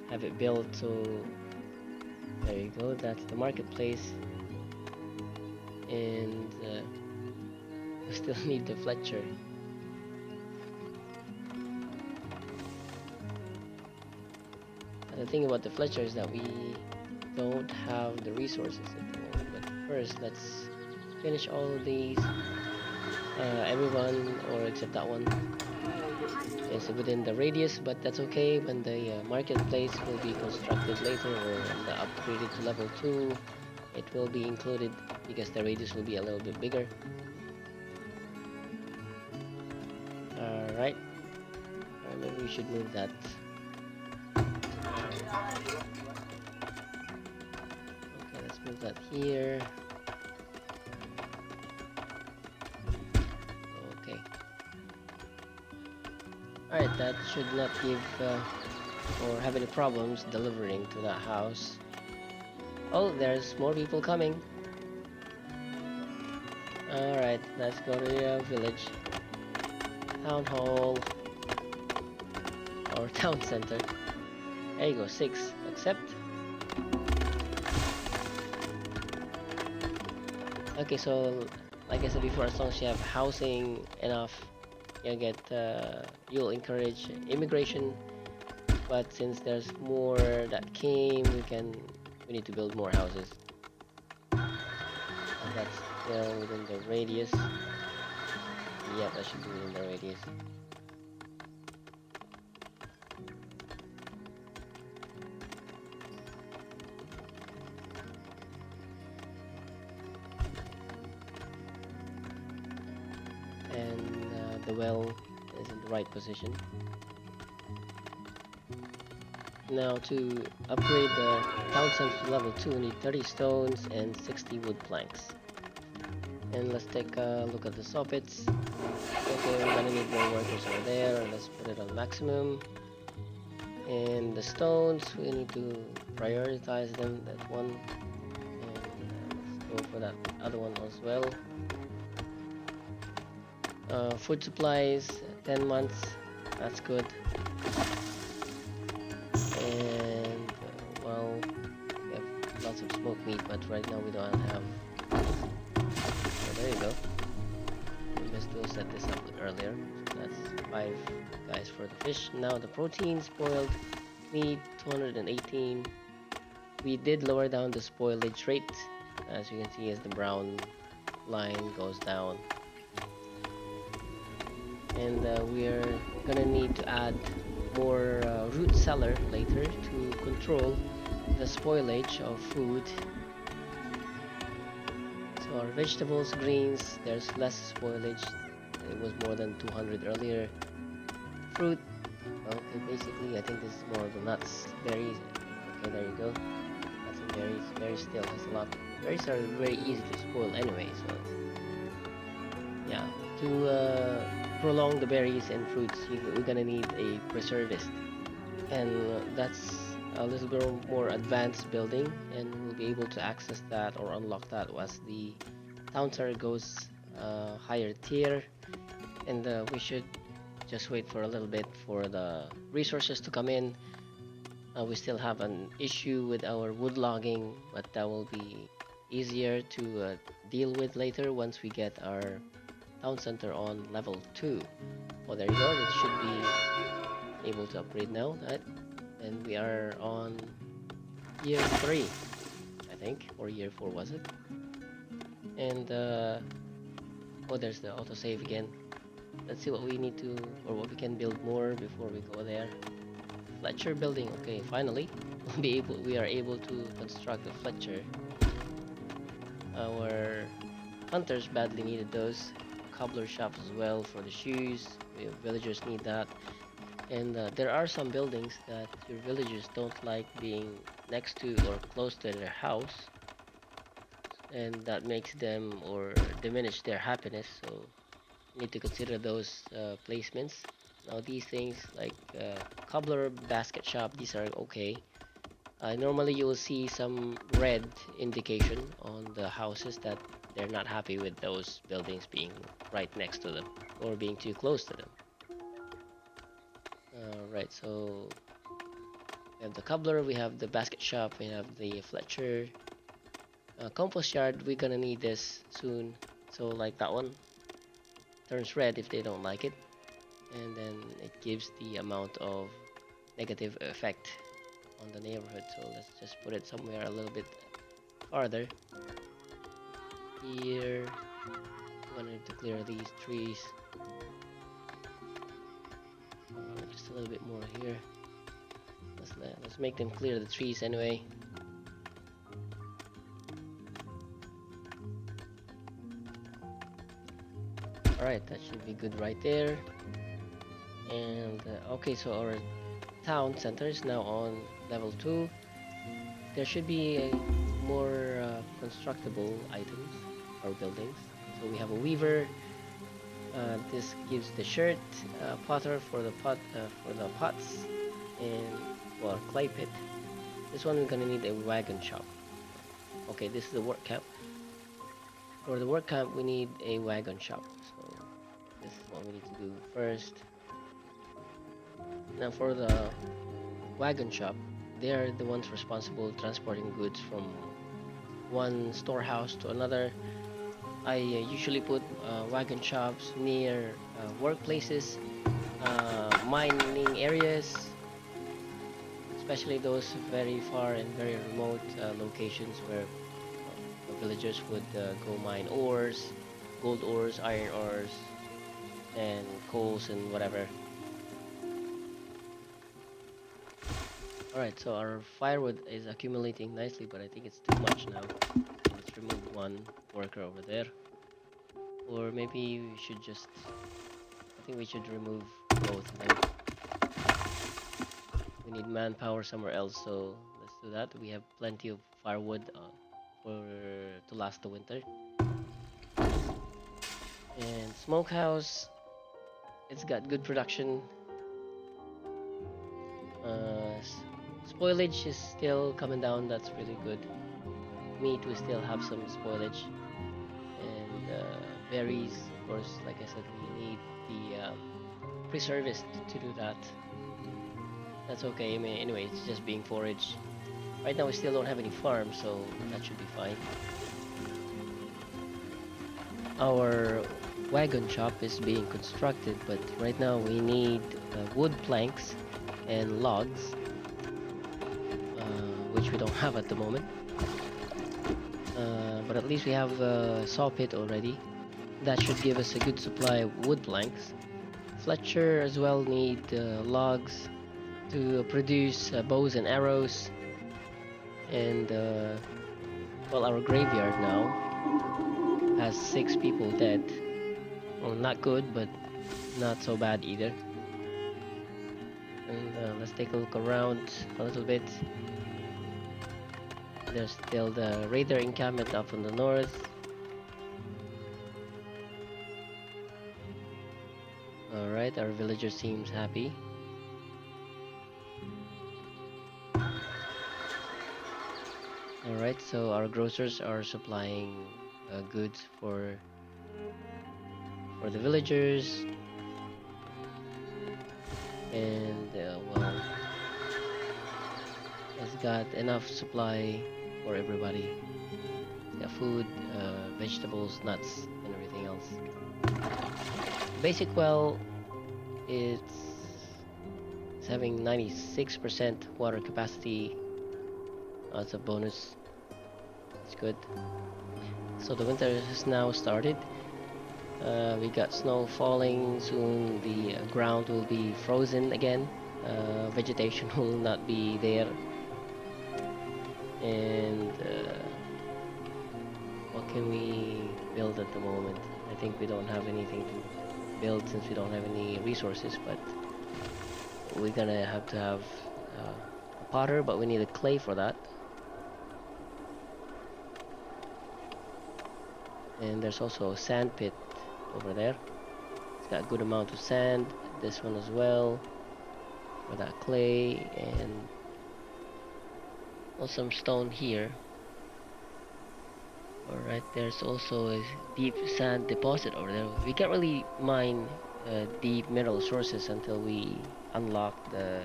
A: have it built, so there you go, that's the marketplace. And we still need the Fletcher. And the thing about the Fletcher is that we don't have the resources at the moment. But first, let's finish all of these. Everyone, or except that one, is within the radius, but that's okay. When the marketplace will be constructed later, or when the upgraded to level 2, it will be included because the radius will be a little bit bigger. Alright, maybe we should move that. Okay, let's move that here. Okay. Alright, that should not give or have any problems delivering to that house. Oh, there's more people coming. Alright, let's go to the village. Town hall. Or town center. There you go, 6. Accept. Okay, so like I said before, as long as you have housing enough, you'll encourage immigration. But since there's more that came, we need to build more houses. That's still within the radius. Yep, that should be within the radius. And the well is in the right position. Now to upgrade the town center to level 2, we need 30 stones and 60 wood planks. And let's take a look at the soffits. Okay, we're gonna need more workers over there. Let's put it on maximum. And the stones, we need to prioritize them, that one. And let's go for that other one as well. Food supplies, 10 months, that's good. And well, we have lots of smoked meat, but right now we don't have. So there you go. We must have set this up earlier. So that's 5 guys for the fish. Now the protein, spoiled meat, 218. We did lower down the spoilage rate, as you can see as the brown line goes down. And we're gonna need to add more root cellar later to control the spoilage of food. So our vegetables, greens, there's less spoilage. It was more than 200 earlier. Fruit, okay, basically I think this is more of the nuts, berries. Okay, there you go. Nuts and berries. Berries still has a lot. Berries are very easy to spoil anyway, so yeah. To prolong the berries and fruits, we're gonna need a preservist, and that's a little bit more advanced building, and we'll be able to access that or unlock that as the town center goes higher tier. And we should just wait for a little bit for the resources to come in. We still have an issue with our wood logging, but that will be easier to deal with later once we get our town center on level 2. Oh, there you go. It should be able to upgrade now. And we are on year 3, I think, or year 4 was it? And oh, there's the autosave again. Let's see what we need to, or what we can build more before we go there. Fletcher building. Okay, finally, we are able to construct a Fletcher. Our hunters badly needed those. Cobbler shops as well for the shoes. Villagers need that. And there are some buildings that your villagers don't like being next to or close to their house, and that makes them or diminish their happiness. So you need to consider those placements. Now these things like cobbler, basket shop, these are okay. Normally you will see some red indication on the houses that they're not happy with those buildings being right next to them or being too close to them. Right, so we have the cobbler, we have the basket shop, we have the Fletcher. Compost yard, we're gonna need this soon. So like that one turns red if they don't like it, and then it gives the amount of negative effect on the neighborhood. So let's just put it somewhere a little bit farther. Here, we need to clear these trees. Just a little bit more here. Let's make them clear the trees anyway. Alright, that should be good right there. And okay, so our town center is now on level 2. There should be more constructible items or buildings. So we have a weaver. This gives the shirt, potter for the pots, and well, clay pit. This one we're gonna need a wagon shop. Okay, this is the work camp. For the work camp, we need a wagon shop. So this is what we need to do first. Now for the wagon shop, they are the ones responsible transporting goods from one storehouse to another. I usually put wagon shops near workplaces, mining areas, especially those very far and very remote locations where villagers would go mine ores, gold ores, iron ores, and coals and whatever. Alright, so our firewood is accumulating nicely, but I think it's too much now. Let's remove one worker over there. Or maybe we should just... I think we should remove both of them. We need manpower somewhere else, so let's do that. We have plenty of firewood for to last the winter. And smokehouse, it's got good production. Uh, Spoilage is still coming down. That's really good. Meat, we still have some spoilage. And berries, of course, like I said, we need the pre-service to do that. That's okay. I mean, anyway, it's just being foraged. Right now, we still don't have any farms, so that should be fine. Our wagon shop is being constructed, but right now we need wood planks and logs, which we don't have at the moment. But at least we have a saw pit already. That should give us a good supply of wood planks. Fletcher as well need logs to produce bows and arrows. And well, our graveyard now has 6 people dead. Well, not good, but not so bad either. And let's take a look around a little bit. There's still the raider encampment up in the north. Alright, our villager seems happy. Alright, so our grocers are supplying goods for the villagers. And well, it's got enough supply for everybody. It's got food, vegetables, nuts, and everything else. Basic well, it's having 96% water capacity. That's a bonus. It's good. So the winter has now started. We got snow falling. Soon the ground will be frozen again. Vegetation will not be there. And what can we build at the moment? I think we don't have anything to build since we don't have any resources, but we're gonna have to have a potter, but we need a clay for that. And there's also a sand pit over there. It's got a good amount of sand. This one as well for that clay, and also some stone here. Alright, there's also a deep sand deposit over there. We can't really mine deep mineral sources until we unlock the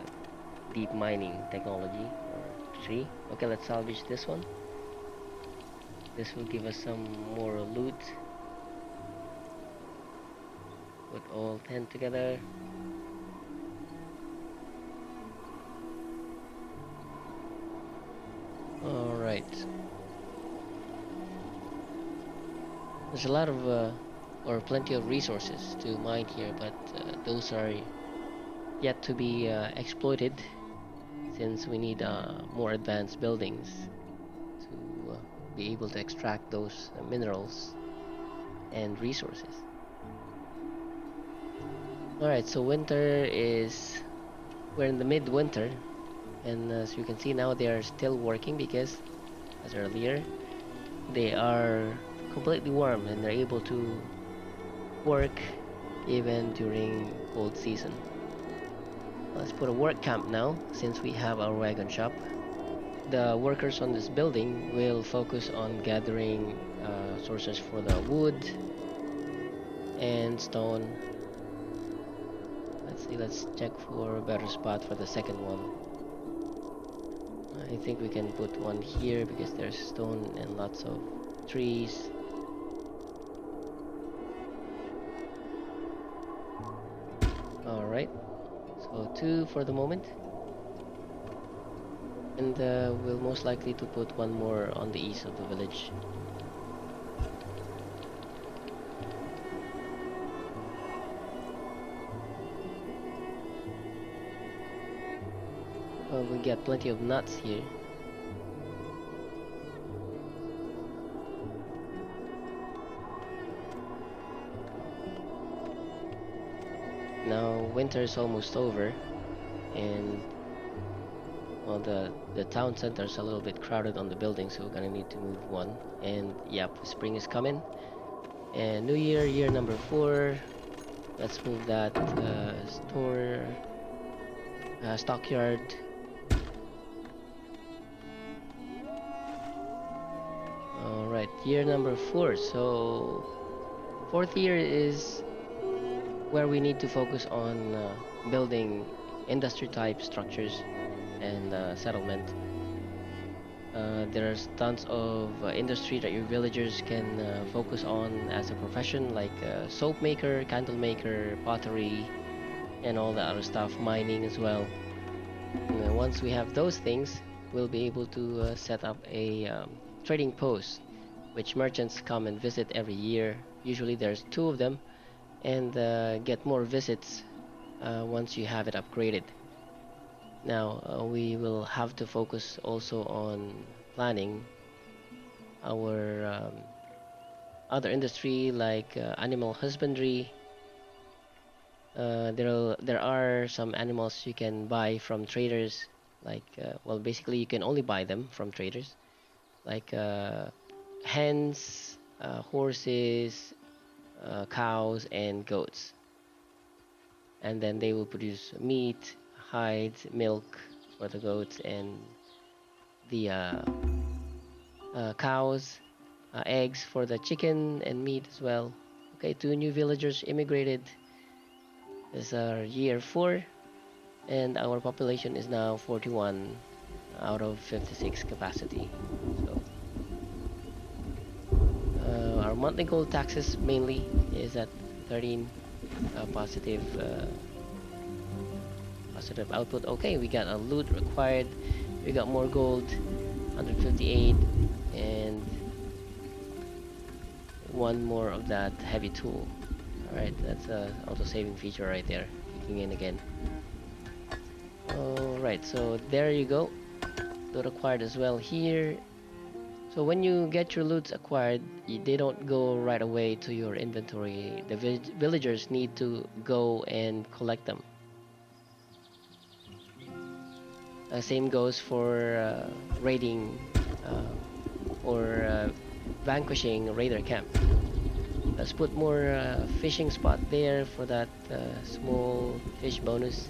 A: deep mining technology or tree. Okay, let's salvage this one. This will give us some more loot. Put all 10 together. Alright. There's a lot of, or plenty of resources to mine here, but those are yet to be exploited, since we need more advanced buildings to be able to extract those minerals and resources. Alright, so winter is... we're in the midwinter, and as you can see now they are still working because, as earlier, they are completely warm and they're able to work even during cold season. Let's put a work camp now, since we have our wagon shop. The workers on this building will focus on gathering sources for the wood and stone. Let's see, let's check for a better spot for the second one. I think we can put one here because there's stone and lots of trees. right? So two for the moment, and we'll most likely to put one more on the east of the village. We get plenty of nuts here. Now winter is almost over, and well, the town center is a little bit crowded on the building, so we're gonna need to move one. And yep, spring is coming, and New Year, year number 4. Let's move that store stockyard. All right, year number 4. So fourth year is where we need to focus on building industry type structures and settlement. There's tons of industry that your villagers can focus on as a profession, like soap maker, candle maker, pottery, and all the other stuff, mining as well. And once we have those things, we'll be able to set up a trading post, which merchants come and visit every year. Usually there's two of them, and get more visits once you have it upgraded. Now, we will have to focus also on planning our other industry like animal husbandry. There are some animals you can buy from traders, like well, basically you can only buy them from traders, like hens, horses, cows, and goats, and then they will produce meat, hides, milk for the goats, and the cows, eggs for the chicken, and meat as well. Okay, two new villagers immigrated. This is our year 4, and our population is now 41 out of 56 capacity. So our monthly gold taxes mainly is at 13 positive positive output. Okay, we got a loot required. We got more gold, 158, and one more of that heavy tool. Alright, that's a auto saving feature right there, kicking in again. Alright, so there you go. Loot acquired as well here. So when you get your loots acquired, they don't go right away to your inventory. The villagers need to go and collect them. Same goes for raiding or vanquishing raider camp. Let's put more fishing spot there for that small fish bonus.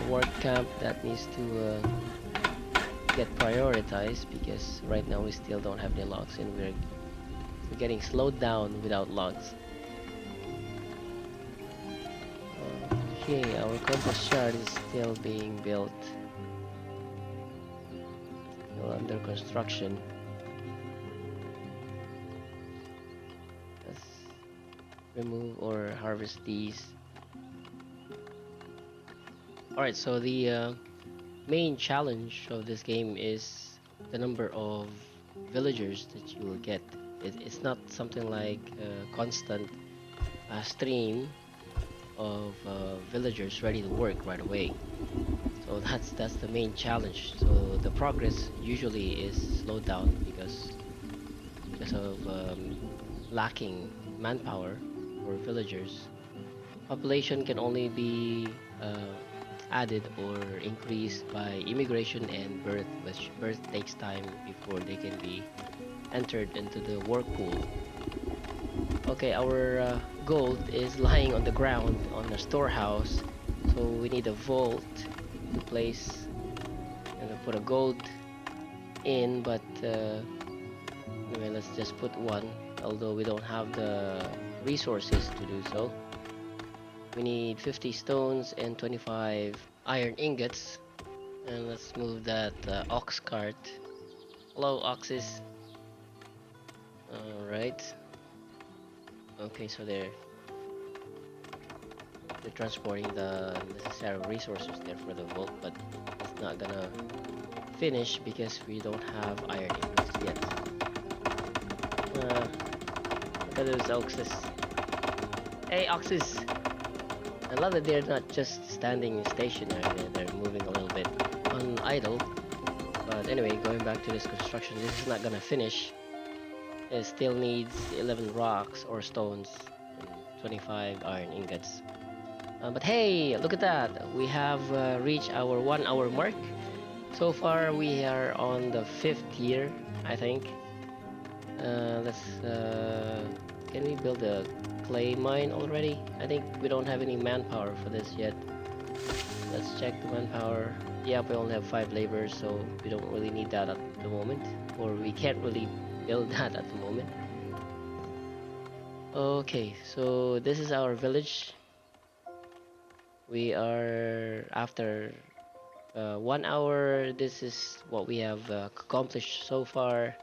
A: Work camp that needs to get prioritized because right now we still don't have any logs, and we're getting slowed down without logs. Okay, our compost yard is still being built, still under construction. Let's remove or harvest these. Alright, so the main challenge of this game is the number of villagers that you will get. It's not something like a constant stream of villagers ready to work right away. So that's the main challenge. So the progress usually is slowed down because of lacking manpower for villagers. Population can only be added or increased by immigration and birth, which birth takes time before they can be entered into the work pool. Okay, our gold is lying on the ground on the storehouse, so we need a vault to place and put a gold in, but anyway, let's just put one, although we don't have the resources to do so. We need 50 stones and 25 iron ingots, and let's move that ox cart. Hello, oxes. Alright. Okay, so they're transporting the necessary resources there for the vault, but it's not gonna finish because we don't have iron ingots yet. Look at those oxes. Hey, oxes! I love that they're not just standing stationary, they're moving a little bit on idle. But anyway, going back to this construction, this is not gonna finish. It still needs 11 rocks or stones and 25 iron ingots. But hey, look at that! We have reached our 1 hour mark. So far, we are on the 5th year, I think. Let's. Can we build a clay mine already? I think we don't have any manpower for this yet. Let's check the manpower. Yeah, we only have 5 laborers, so we don't really need that at the moment. Or we can't really build that at the moment. Okay, so this is our village. We are after 1 hour. This is what we have accomplished so far.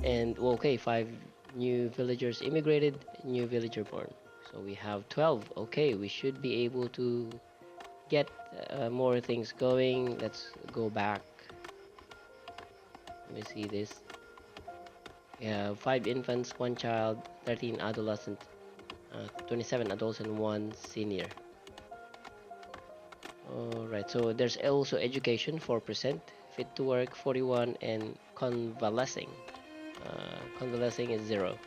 A: And well, okay, 5 new villagers immigrated, new villager born. So we have 12. Okay, we should be able to get more things going. Let's go back. Let me see this. We have 5 infants, 1 child, 13 adolescent, 27 adults, and 1 senior. Alright, so there's also education, 4%, fit to work, 41, and convalescing. Convalescing is 0.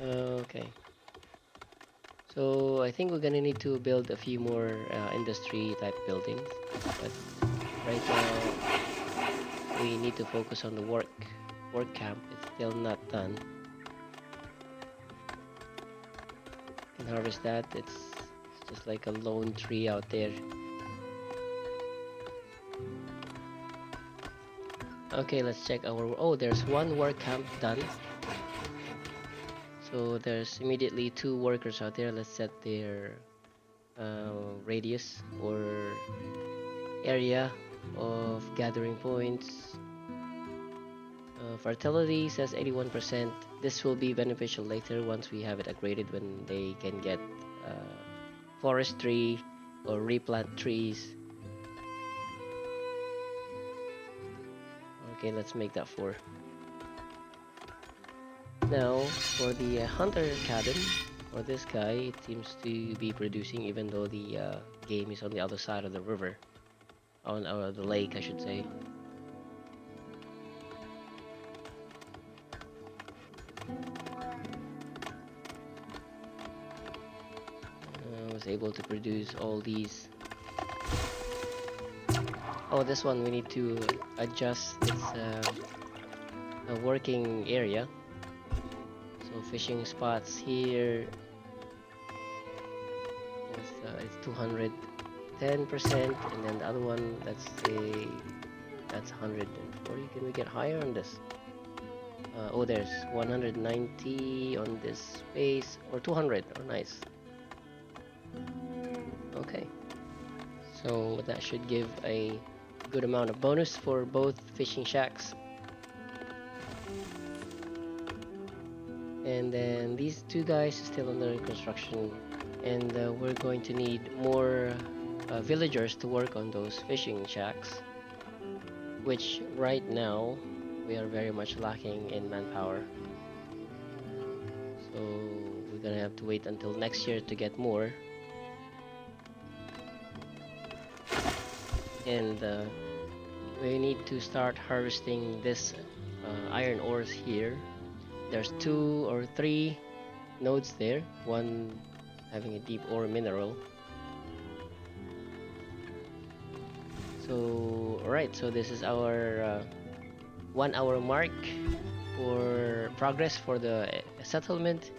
A: Okay. So I think we're gonna need to build a few more industry type buildings, but right now we need to focus on the work camp. It's still not done. Can harvest that. It's just like a lone tree out there. Okay, let's check our. Oh, there's 1 work camp done. So there's immediately 2 workers out there. Let's set their radius or area of gathering points. Fertility says 81%. This will be beneficial later once we have it upgraded, when they can get forestry or replant trees. Okay, let's make that 4. Now, for the hunter cabin, for this guy, it seems to be producing even though the game is on the other side of the river. On the lake, I should say. I was able to produce all these. Oh, this one we need to adjust its a working area. So fishing spots here. It's 210%, and then the other one, let's say that's 140. Can we get higher on this? Oh, there's 190 on this space, or 200. Oh, nice. Okay, so that should give a good amount of bonus for both fishing shacks. And then these 2 guys are still under construction, and we're going to need more villagers to work on those fishing shacks, which right now we are very much lacking in manpower. So we're gonna have to wait until next year to get more. And we need to start harvesting this iron ores here. There's 2 or 3 nodes there, one having a deep ore mineral. So alright, so this is our 1 hour mark for progress for the settlement,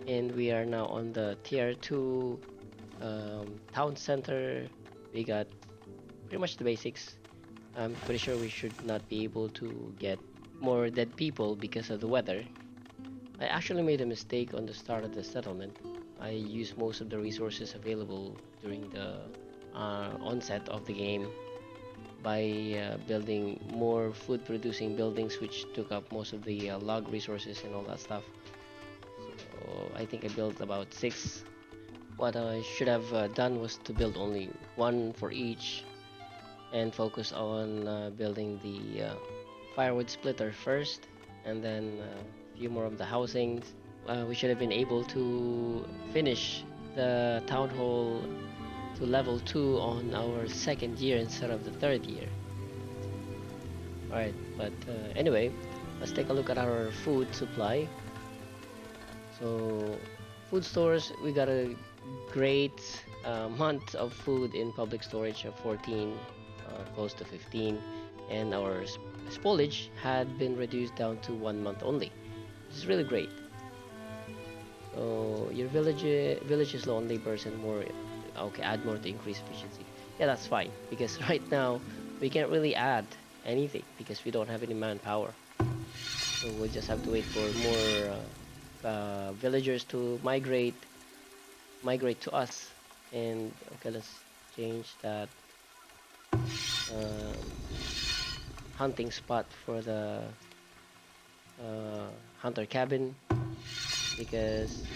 A: and we are now on the tier 2 town center. We got pretty much the basics. I'm pretty sure we should not be able to get more dead people because of the weather. I actually made a mistake on the start of the settlement. I used most of the resources available during the onset of the game. by building more food producing buildings, which took up most of the log resources and all that stuff. So I think I built about 6. What I should have done was to build only one for each and focus on building the firewood splitter first, and then a few more of the housings. We should have been able to finish the town hall to level 2 on our second year instead of the third year. Alright, but anyway, let's take a look at our food supply. So, food stores, we got a great month of food in public storage of 14, close to 15, and our spoilage had been reduced down to 1 month only, which is really great. So your village is low on labor and more. Okay, add more to increase efficiency. Yeah, that's fine, because right now we can't really add anything because we don't have any manpower. So we'll just have to wait for more villagers to migrate to us. And okay, let's change that hunting spot for the hunter cabin, because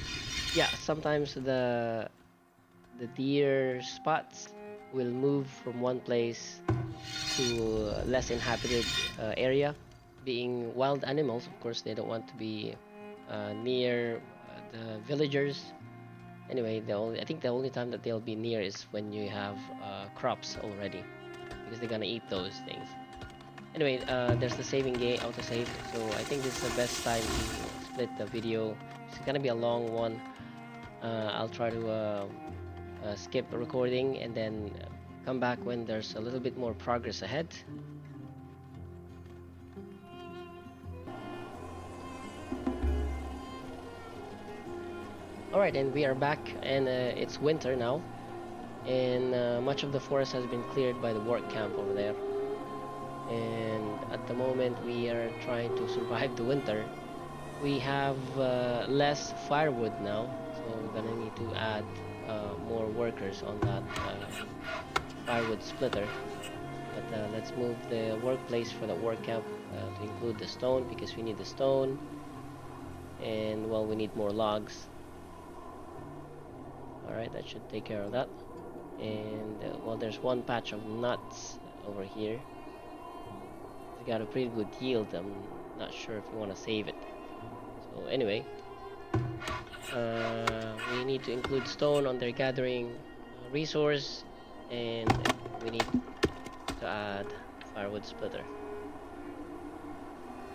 A: yeah, sometimes the deer spots will move from one place to a less inhabited area. Being wild animals, of course, they don't want to be near the villagers. Anyway, I think the only time that they'll be near is when you have crops already, because they're gonna eat those things. Anyway, there's the saving game, autosave. So I think this is the best time to split the video. It's gonna be a long one. I'll try to skip the recording and then come back when there's a little bit more progress ahead. Alright, and we are back, and it's winter now, and much of the forest has been cleared by the work camp over there. And at the moment we are trying to survive the winter. We have less firewood now, so we're gonna need to add more workers on that firewood splitter. But let's move the workplace for the work camp to include the stone, because we need the stone, and well, we need more logs. Alright, that should take care of that. And well, there's one patch of nuts over here. It's got a pretty good yield. I'm not sure if we want to save it. So anyway, we need to include stone on their gathering resource, and we need to add firewood splitter,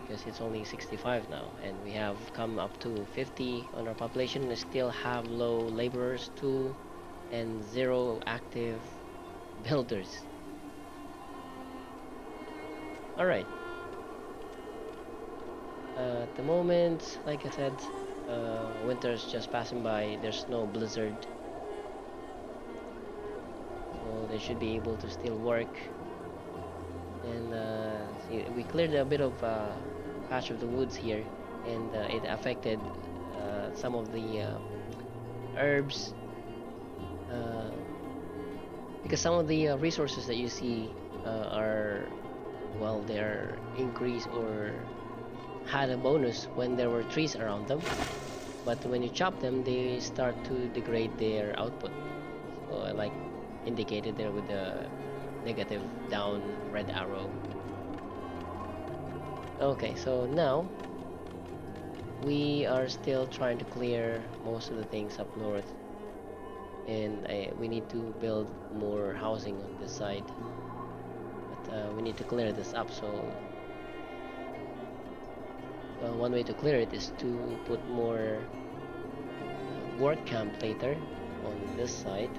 A: because it's only 65 now, and we have come up to 50 on our population and still have low laborers too, and 0 active builders. Alright. At the moment, like I said, winter's just passing by. There's no blizzard, so they should be able to still work. And see, we cleared a bit of patch of the woods here, and it affected some of the herbs, because some of the resources that you see are, well, they're increased or had a bonus when there were trees around them, but when you chop them they start to degrade their output. So I like indicated there with the negative down red arrow. Okay, so now we are still trying to clear most of the things up north, and we need to build more housing on this side, but we need to clear this up. So one way to clear it is to put more work camp later on this side.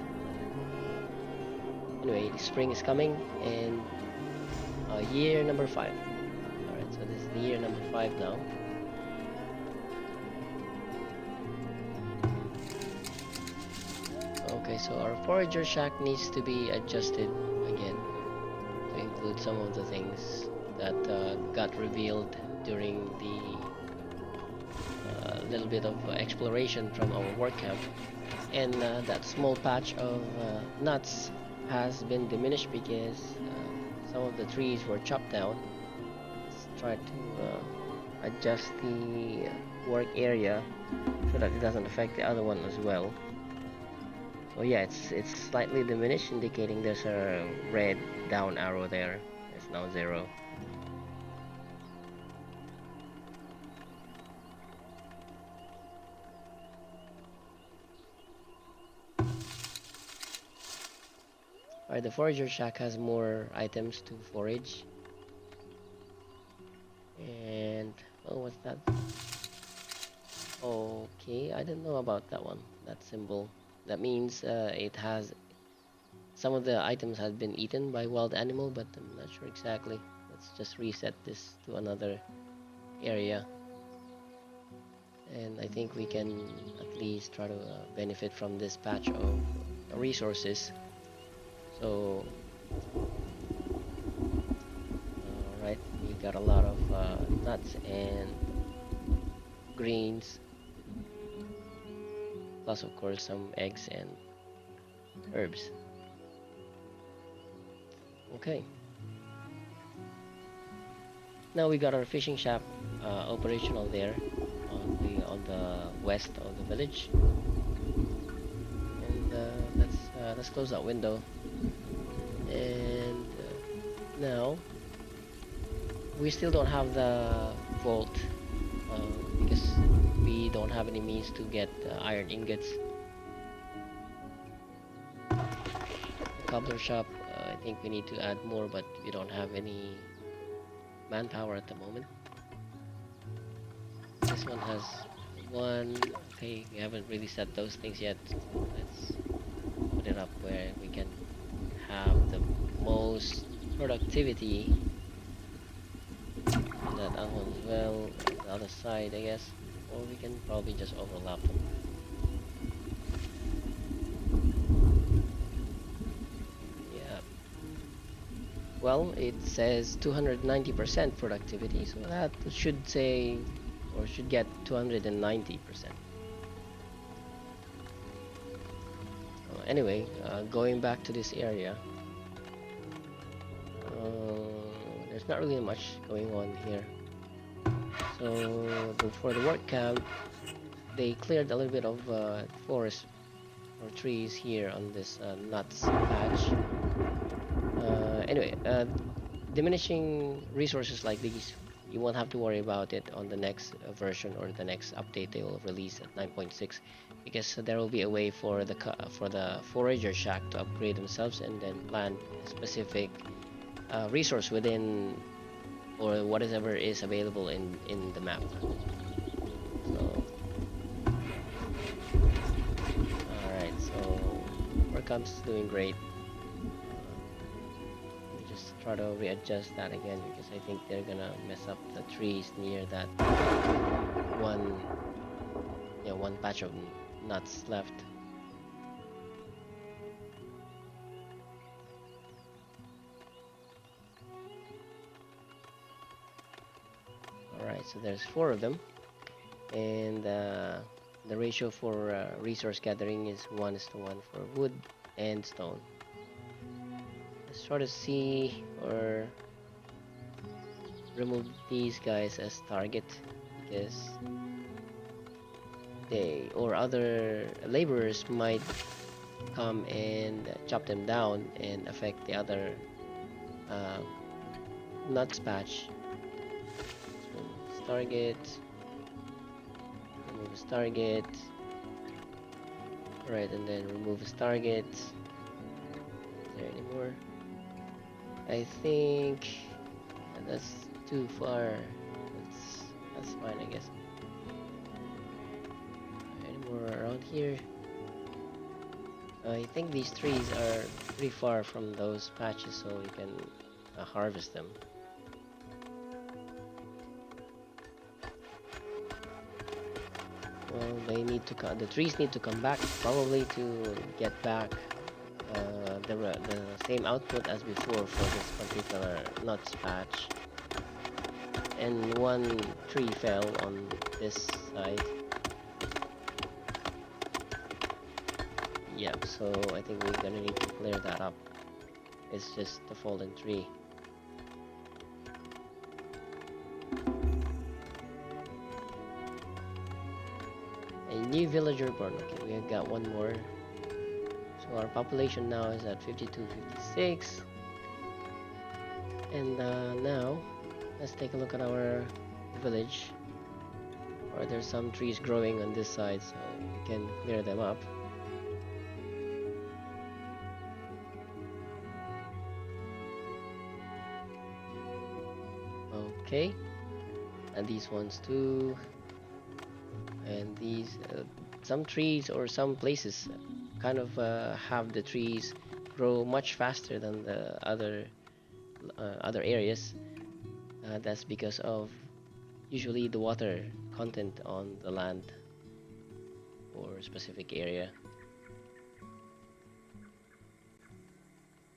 A: Anyway, spring is coming, and year number 5. Alright, so this is the year number 5 now. Okay, so our forager shack needs to be adjusted again to include some of the things that got revealed during the little bit of exploration from our work camp. And that small patch of nuts has been diminished because some of the trees were chopped down. Let's try to adjust the work area so that it doesn't affect the other one as well. So yeah, it's slightly diminished, indicating there's a red down arrow there. It's now 0. Alright, the forager shack has more items to forage. And oh, what's that? Okay, I didn't know about that one. That symbol. That means it has some of the items had been eaten by wild animal, but I'm not sure exactly. Let's just reset this to another area, and I think we can at least try to benefit from this patch of resources. So alright, we got a lot of nuts and greens, plus of course some eggs and herbs. Okay, now we got our fishing shack operational there on the west of the village, and let's close that window. And now we still don't have the vault because we don't have any means to get iron ingots. The cobbler shop, I think we need to add more, but we don't have any manpower at the moment. This one has one. Okay, we haven't really set those things yet. Let's put it up where we can have the most productivity. That other one as well, the other side, I guess, or we can probably just overlap them. Yeah. Well, it says 290% productivity, so that should say, or should get 290%. Anyway, going back to this area, there's not really much going on here. So for the work camp, they cleared a little bit of forest or trees here on this nuts patch. Anyway, diminishing resources like these, you won't have to worry about it on the next version or the next update they will release at 9.6, because there will be a way for the forager shack to upgrade themselves and then plant a specific resource within or whatever is available in the map. So alright, so Workamp's doing great. Let me just try to readjust that again, because I think they're gonna mess up the trees near that one patch of nuts left. Alright, so there's 4 of them, and the ratio for resource gathering is 1:1 for wood and stone. Let's try to see or remove these guys as target, because they or other laborers might come and chop them down and affect the other nuts patch. So target, remove this target, right, and then remove this target. Is there any more? I think that's too far. That's fine, I guess. Any more around here? I think these trees are pretty far from those patches, so you can harvest them. Well, the trees need to come back, probably to get back the same output as before for this particular nuts patch. And one tree fell on this side. Yep, so I think we're gonna need to clear that up. It's just the fallen tree. new villager born. Okay, we have got one more. So our population now is at 52, 56. And now, let's take a look at our village. Or there's some trees growing on this side, so we can clear them up. Okay, and these ones too. And these, some trees or some places kind of have the trees grow much faster than the other areas. That's because of usually the water content on the land or a specific area.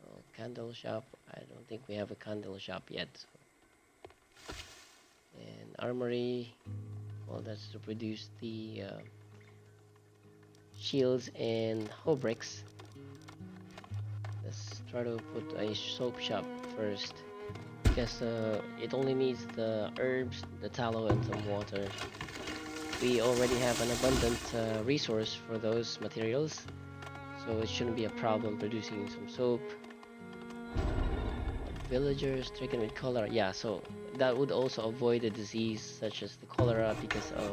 A: Oh, candle shop. I don't think we have a candle shop yet. And armory. Well, that's to produce the shields and hauberks. Let's try to put a soap shop first, because it only needs the herbs, the tallow, and some water. We already have an abundant resource for those materials, so it shouldn't be a problem producing some soap. Villagers stricken with cholera. Yeah, so that would also avoid a disease such as the cholera because of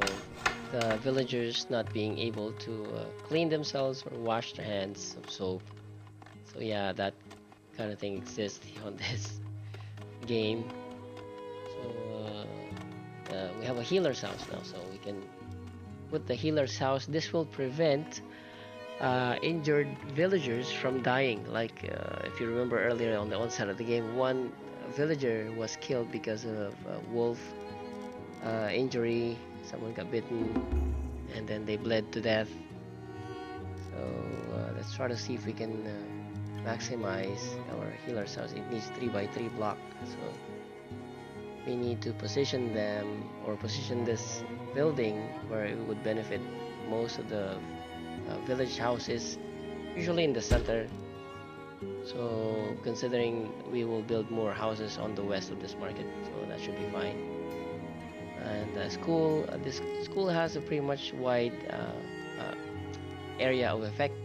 A: the villagers not being able to clean themselves or wash their hands of soap. So yeah, that kind of thing exists on this game. So we have a healer's house now, so we can put the healer's house. This will prevent injured villagers from dying. Like if you remember earlier on the onset of the game, one villager was killed because of wolf injury. Someone got bitten, and then they bled to death. So let's try to see if we can maximize our healer's house. It needs 3x3 block, so we need to position them or position this building where it would benefit most of the village houses, usually in the center. So considering we will build more houses on the west of this market, so that should be fine. And school, this school has a pretty much wide area of effect,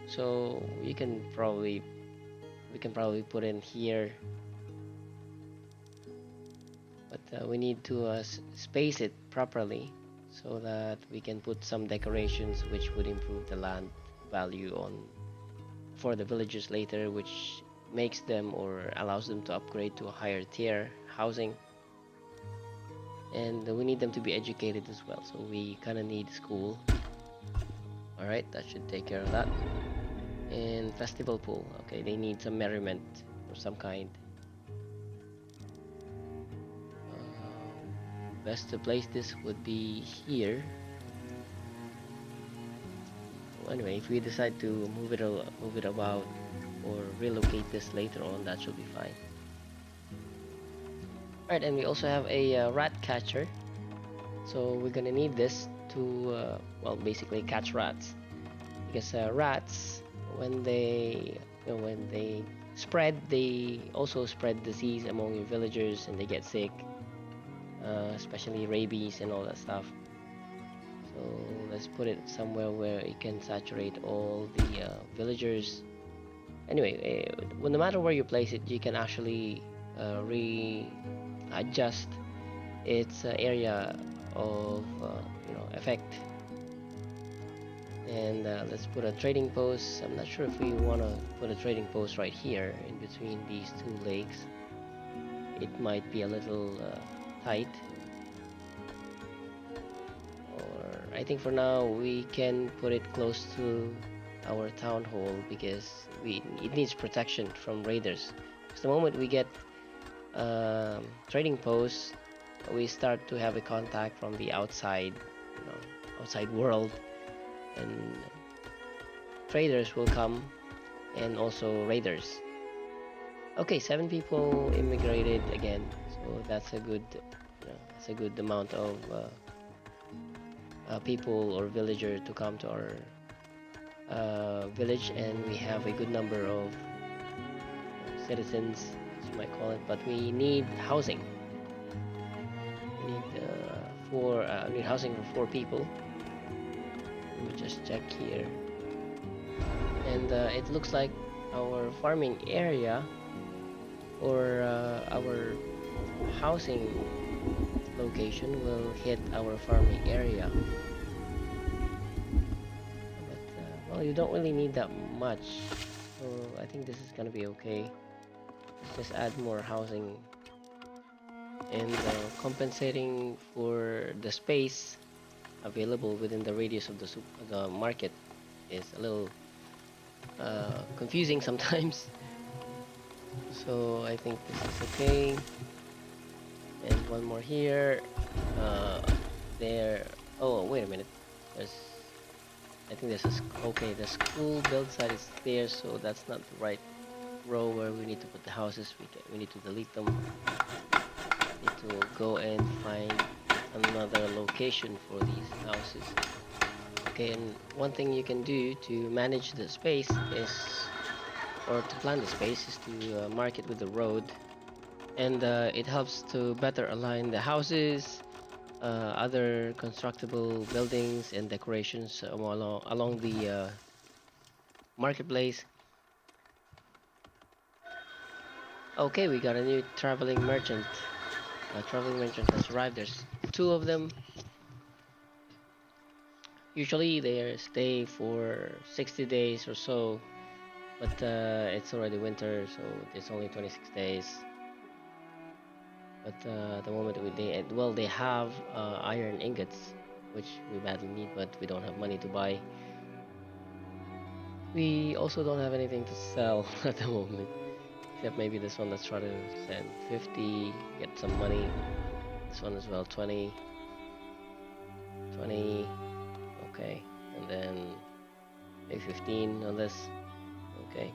A: so we can probably put in here, but we need to space it properly so that we can put some decorations which would improve the land value on for the villagers later, which makes them or allows them to upgrade to a higher tier housing. And we need them to be educated as well, so we kind of need school. All right, that should take care of that. And festival pool. Okay, they need some merriment of some kind. Best to place this would be here. Well, anyway, if we decide to move it about or relocate this later on, that should be fine. Alright, and we also have a rat catcher, so we're gonna need this to well, basically catch rats, because rats, when they spread, they also spread disease among your villagers and they get sick, especially rabies and all that stuff. So let's put it somewhere where it can saturate all the villagers. Anyway, well, no matter where you place it, you can actually readjust its area of effect. And let's put a trading post. I'm not sure if we want to put a trading post right here in between these two lakes. It might be a little tight. Or I think for now we can put it close to our town hall, because it needs protection from raiders. Because the moment we get trading posts, we start to have a contact from the outside, outside world, and traders will come, and also raiders. Okay, 7 people immigrated again, so that's a good amount of people or villager to come to our village, and we have a good number of citizens, as you might call it. But we need housing. We need we need housing for 4 people. just check here. And it looks like our farming area or our housing location will hit our farming area. But well, you don't really need that much, so I think this is gonna be okay. Let's just add more housing and compensating for the space available within the radius of the market is a little confusing sometimes. So I think this is okay. And one more here. Uh, there. Oh, wait a minute. There's. I think this is okay. The school build site is there, so that's not the right row where we need to put the houses. We need to delete them. Need to go and find another location for these houses. Okay, and one thing you can do to manage the space is, or to plan the space, is to mark it with the road, and it helps to better align the houses, other constructible buildings and decorations along the marketplace. Okay, we got a new traveling merchant. A traveling merchant has arrived. There's two of them. Usually they stay for 60 days or so, but it's already winter, so it's only 26 days. But the moment they have iron ingots, which we badly need, but we don't have money to buy. We also don't have anything to sell at the moment, except maybe this one. Let's try to send 50, get some money. This one as well, 20, 20, okay, and then maybe 15 on this, okay.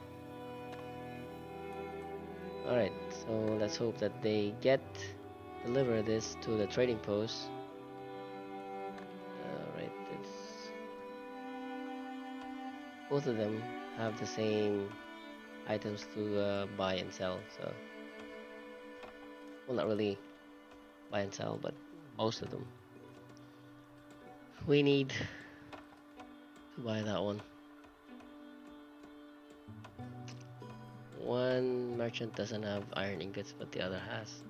A: Alright, so let's hope that they deliver this to the trading post. Alright, both of them have the same items to buy and sell, so, well, not really buy and sell, but most of them. We need to buy that one. One merchant doesn't have iron ingots, but the other has,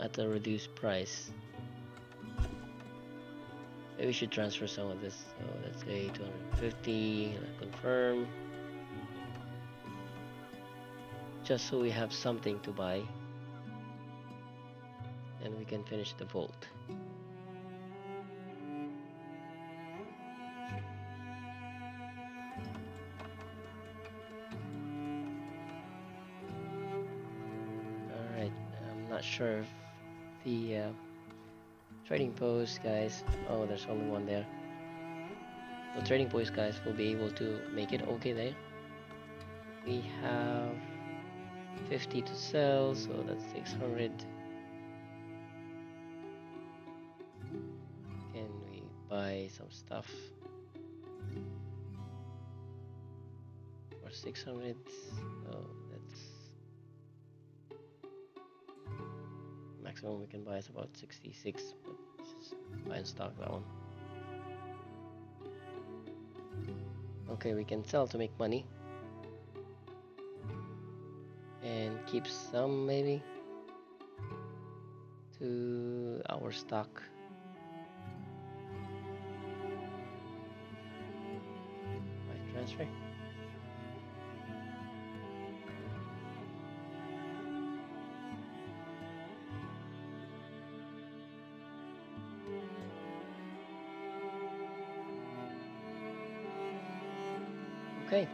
A: at a reduced price. Maybe we should transfer some of this. So let's say 250, confirm. Just so we have something to buy. And we can finish the vault. Alright, I'm not sure if the trading post guys, oh, there's only one there. The trading post guys will be able to make it okay there. We have 50 to sell, so that's 600. Can we buy some stuff for 600? Oh, that's maximum we can buy is about 66, but let's just buy in stock that one. Okay, we can sell to make money and keep some maybe to our stock. Buy transfer. Okay,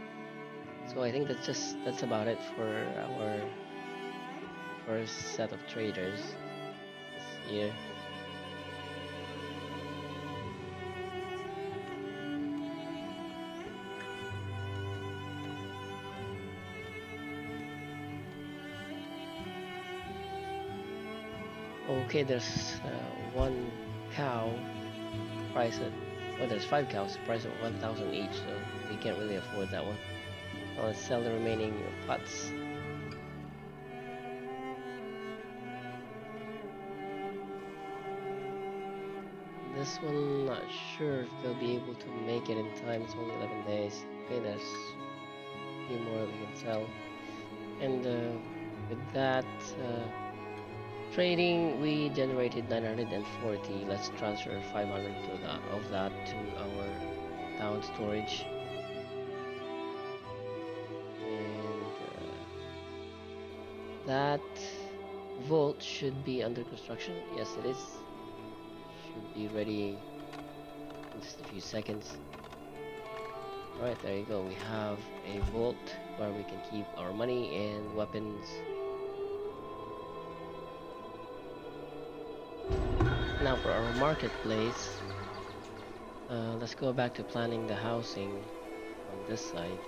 A: so I think that's about it for our first set of traders this year. Okay, there's one cow price at, well, there's 5 cows price of 1,000 each, so we can't really afford that one. Let's sell the remaining pots. This this one, not sure if they'll be able to make it in time. It's only 11 days. Okay, there's a few more we can sell. And with that trading, we generated 940. Let's transfer 500 of that to our town storage. And that vault should be under construction. Yes, it is. Should be ready in just a few seconds. Alright, there you go. We have a vault where we can keep our money and weapons. Now for our marketplace, let's go back to planning the housing on this side.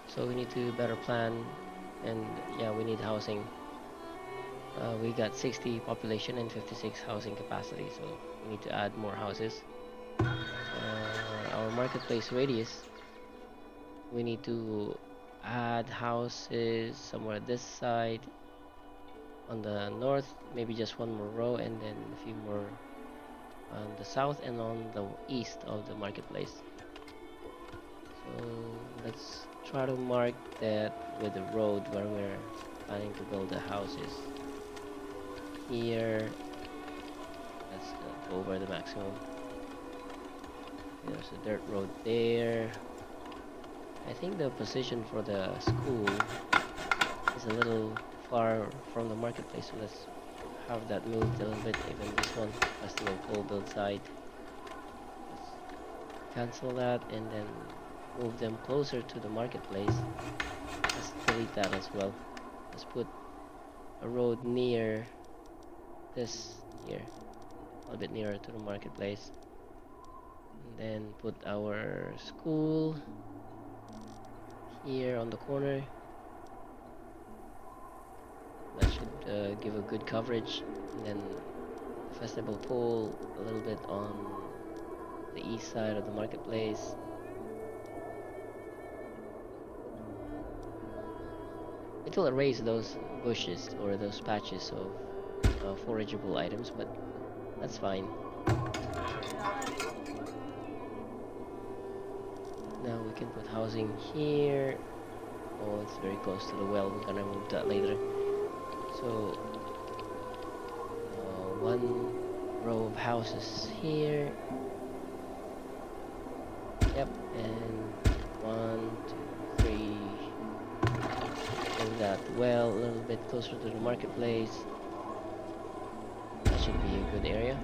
A: So we need to better plan, and yeah, we need housing. We got 60 population and 56 housing capacity, so we need to add more houses. Our marketplace radius, we need to add houses somewhere this side on the north, maybe just one more row, and then a few more on the south and on the east of the marketplace. So let's try to mark that with the road where we're planning to build the houses. Here, let's go over the maximum. There's a dirt road there. I think the position for the school is a little far from the marketplace, so let's have that moved a little bit. Even this one, festival pole build side. Let's cancel that and then move them closer to the marketplace. Let's delete that as well. Let's put a road near this here, a little bit nearer to the marketplace. And then put our school here on the corner. That should give a good coverage. And then festival pole a little bit on the east side of the marketplace. It will erase those bushes or those patches of forageable items, but that's fine. Now we can put housing here. Oh, it's very close to the well. We're gonna move that later. So one row of houses here. Yep, and 1, 2, 3. Move that well a little bit closer to the marketplace. That should be a good area.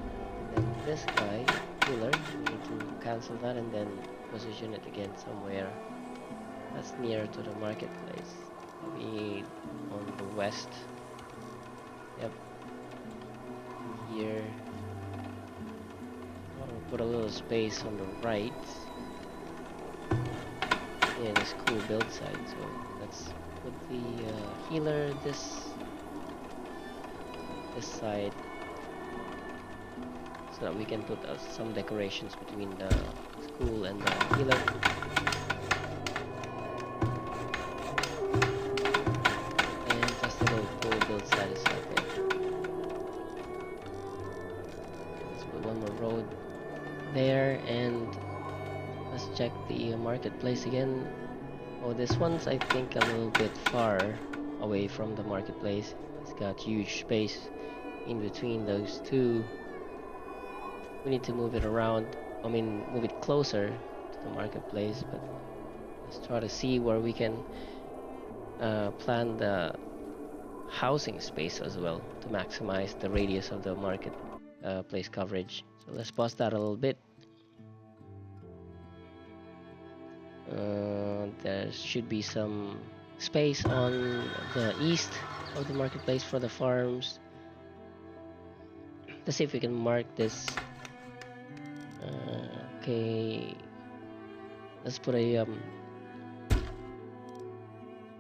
A: And then this guy, pillar, we need to cancel that and then position it again somewhere that's near to the marketplace. Maybe on the west. Yep. Here. I'll put a little space on the right. Yeah, the school build side. So let's put the healer this side, so that we can put some decorations between the school and the healer. And festival pole build side is right there. Let's put one more road there, and let's check the marketplace again. Oh, this one's I think a little bit far away from the marketplace. It's got huge space in between those two. We need to move it around. I mean, move it closer to the marketplace, but let's try to see where we can plan the housing space as well to maximize the radius of the market place coverage. So let's pause that a little bit. There should be some space on the east of the marketplace for the farms. Let's see if we can mark this. Okay, let's put a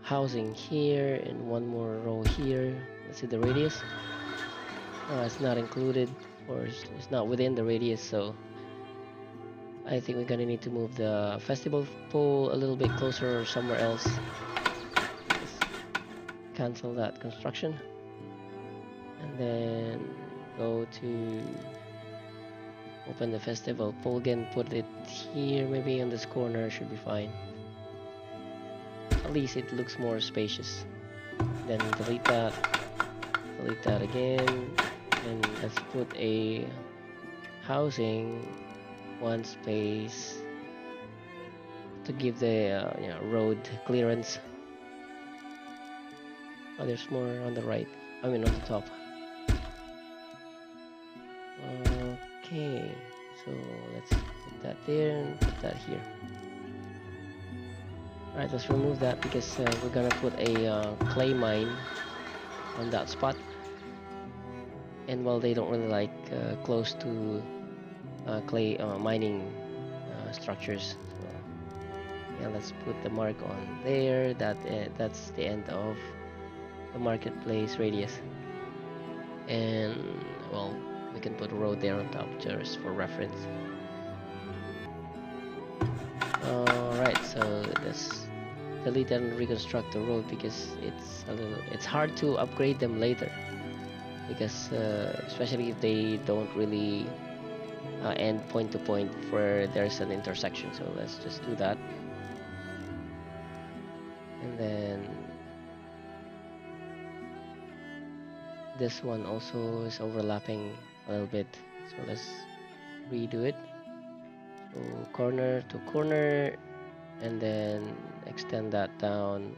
A: housing here and one more row here. Let's see the radius. It's not included, or it's not within the radius, so I think we're gonna need to move the festival pole a little bit closer or somewhere else. Let's cancel that construction, and then Go to open the festival. Polgan, put it here, maybe on this corner should be fine. At least it looks more spacious. Then delete that again, and let's put a housing, one space to give the road clearance. Oh, there's more on the right. I mean on the top. Okay, so let's put that there and put that here. Alright, let's remove that because we're gonna put a clay mine on that spot. And well, they don't really like close to clay mining structures. So yeah, let's put the mark on there. That's the end of the marketplace radius. And well, we can put a road there on top just for reference. Alright, so let's delete and reconstruct the road because it's hard to upgrade them later, because especially if they don't really end point to point where there's an intersection. So let's just do that, and then this one also is overlapping a little bit, so let's redo it. So corner to corner, and then extend that down,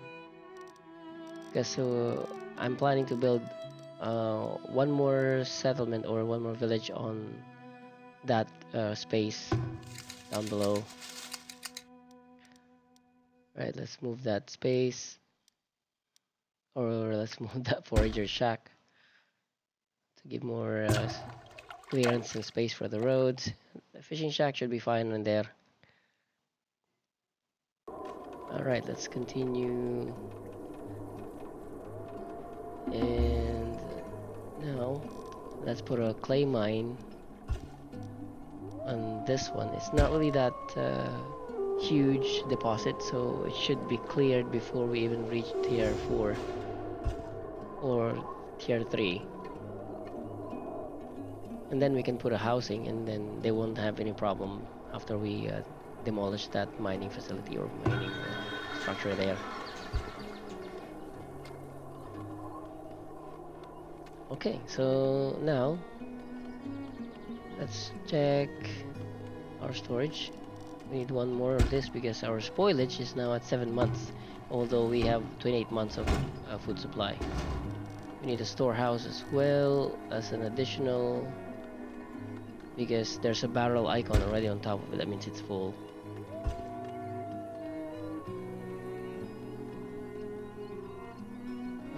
A: because I'm planning to build one more settlement or one more village on that space down below. Right, let's move that space, or let's move that forager shack to give more clearance and space for the roads. The fishing shack should be fine in there. Alright, let's continue. And now let's put a clay mine on this one. It's not really that huge deposit, so it should be cleared before we even reach tier 4 or tier 3. And then we can put a housing, and then they won't have any problem after we demolish that mining facility or mining structure there. Okay, so now let's check our storage. We need one more of this because our spoilage is now at 7 months, although we have 28 months of food supply. We need a storehouse as well as an additional, because there's a barrel icon already on top of it. That means it's full.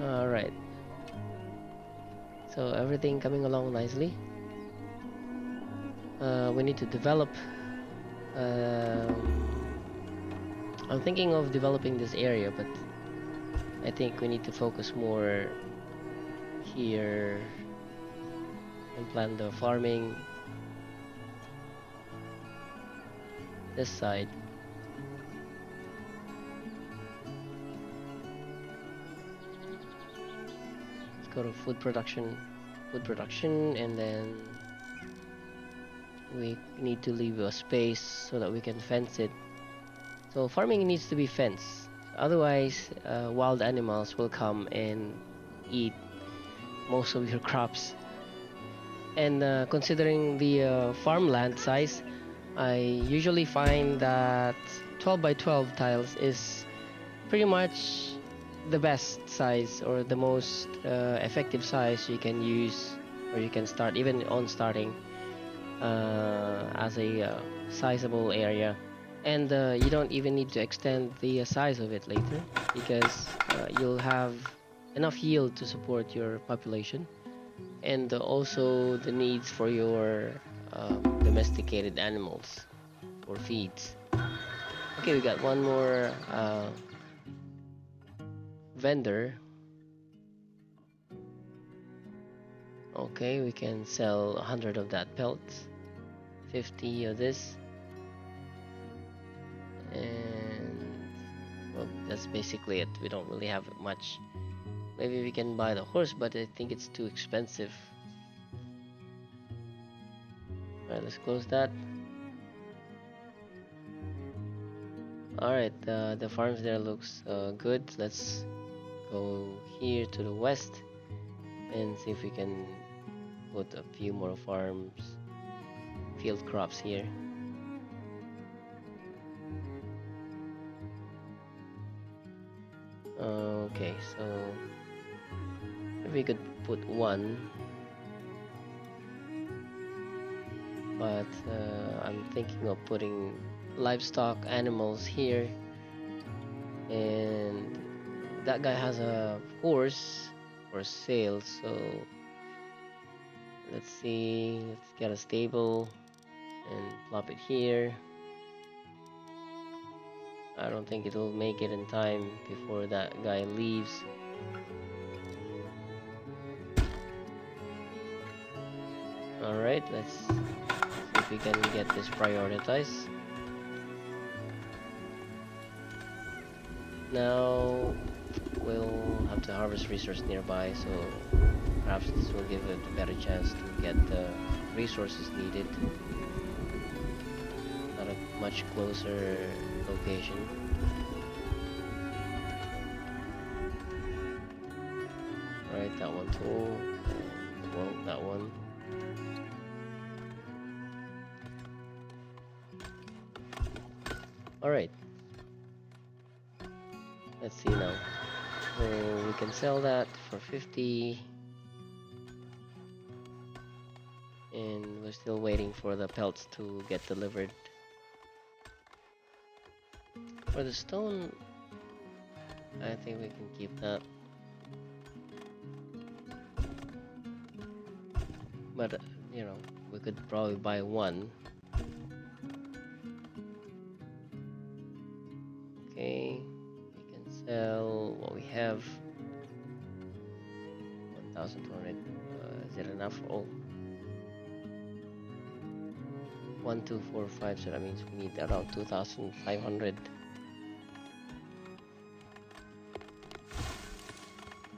A: Alright, so everything coming along nicely. We need to develop. I'm thinking of developing this area, but I think we need to focus more here and plan the farming this side. Let's go to food production, and then we need to leave a space so that we can fence it. So farming needs to be fenced, otherwise wild animals will come and eat most of your crops. And considering the farmland size, I usually find that 12 by 12 tiles is pretty much the best size, or the most effective size you can use, or you can start even on starting as a sizable area. And you don't even need to extend the size of it later, because you'll have enough yield to support your population, and also the needs for your domesticated animals or feeds. Okay, we got one more vendor. Okay, we can sell 100 of that pelts, 50 of this, and well, that's basically it. We don't really have much. Maybe we can buy the horse, but I think it's too expensive. Alright, let's close that. Alright, the farms there looks good. Let's go here to the west and see if we can put a few more farms, field crops here. Okay, so if we could put one, but I'm thinking of putting livestock animals here, and that guy has a horse for sale, so let's see, let's get a stable and plop it here. I don't think it'll make it in time before that guy leaves. Alright, let's see if we can get this prioritized. Now we'll have to harvest resource nearby, so perhaps this will give it a better chance to get the resources needed at a much closer location. Alright, that one too. Well, that one. Alright. Let's see now. So we can sell that for 50. And we're still waiting for the pelts to get delivered. For the stone, I think we can keep that. But, you know, we could probably buy one. Okay, we can sell what we have. 1,200. Is it enough? Oh. 1, 2, 4, 5. So that means we need around 2,500.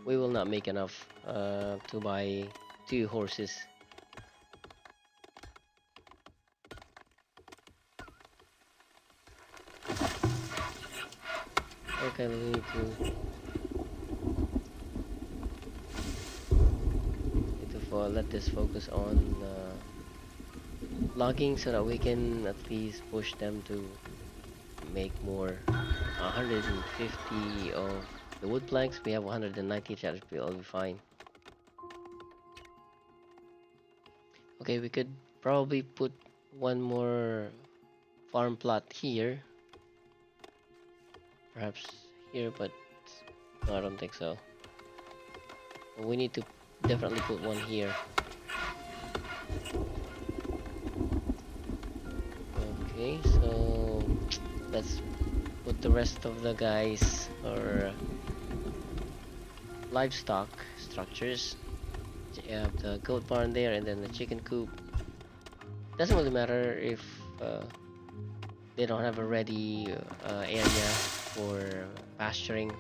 A: We will not make enough to buy 2 horses. Okay, we need to let this focus on logging so that we can at least push them to make more. 150 of the wood planks. We have 190, that will be fine. Okay, we could probably put one more farm plot here. Perhaps here, but no, I don't think so. We need to definitely put one here. Okay, so let's put the rest of the guys or livestock structures. You have the goat barn there and then the chicken coop. Doesn't really matter if they don't have a ready area for pasturing.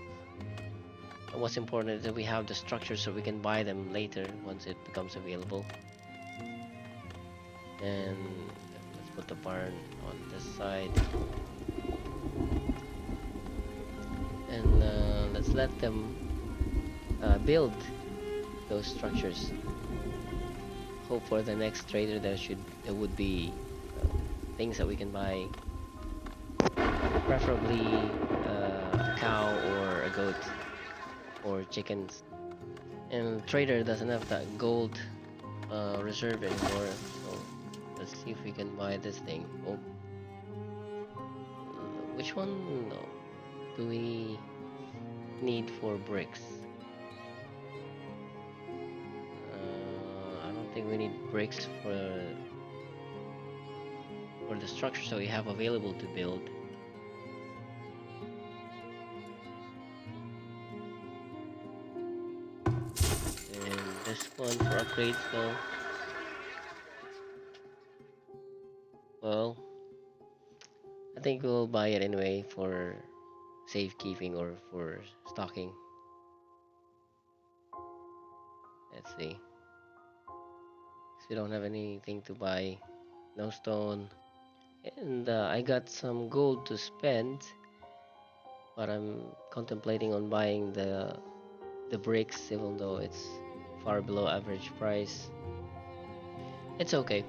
A: What's important is that we have the structure so we can buy them later once it becomes available. And let's put the barn on this side. And let's let them build those structures. Hope for the next trader there would be things that we can buy, preferably a cow or a goat or chickens. And trader doesn't have that gold reserve anymore, so let's see if we can buy this thing. Oh, which one do we need for bricks? I don't think we need bricks for the structure so we have available to build. And this one for upgrades though. Well, I think we'll buy it anyway for safekeeping or for stocking. Let's see. We don't have anything to buy. no stone. And I got some gold to spend, but I'm contemplating on buying the bricks, even though it's far below average price. It's okay.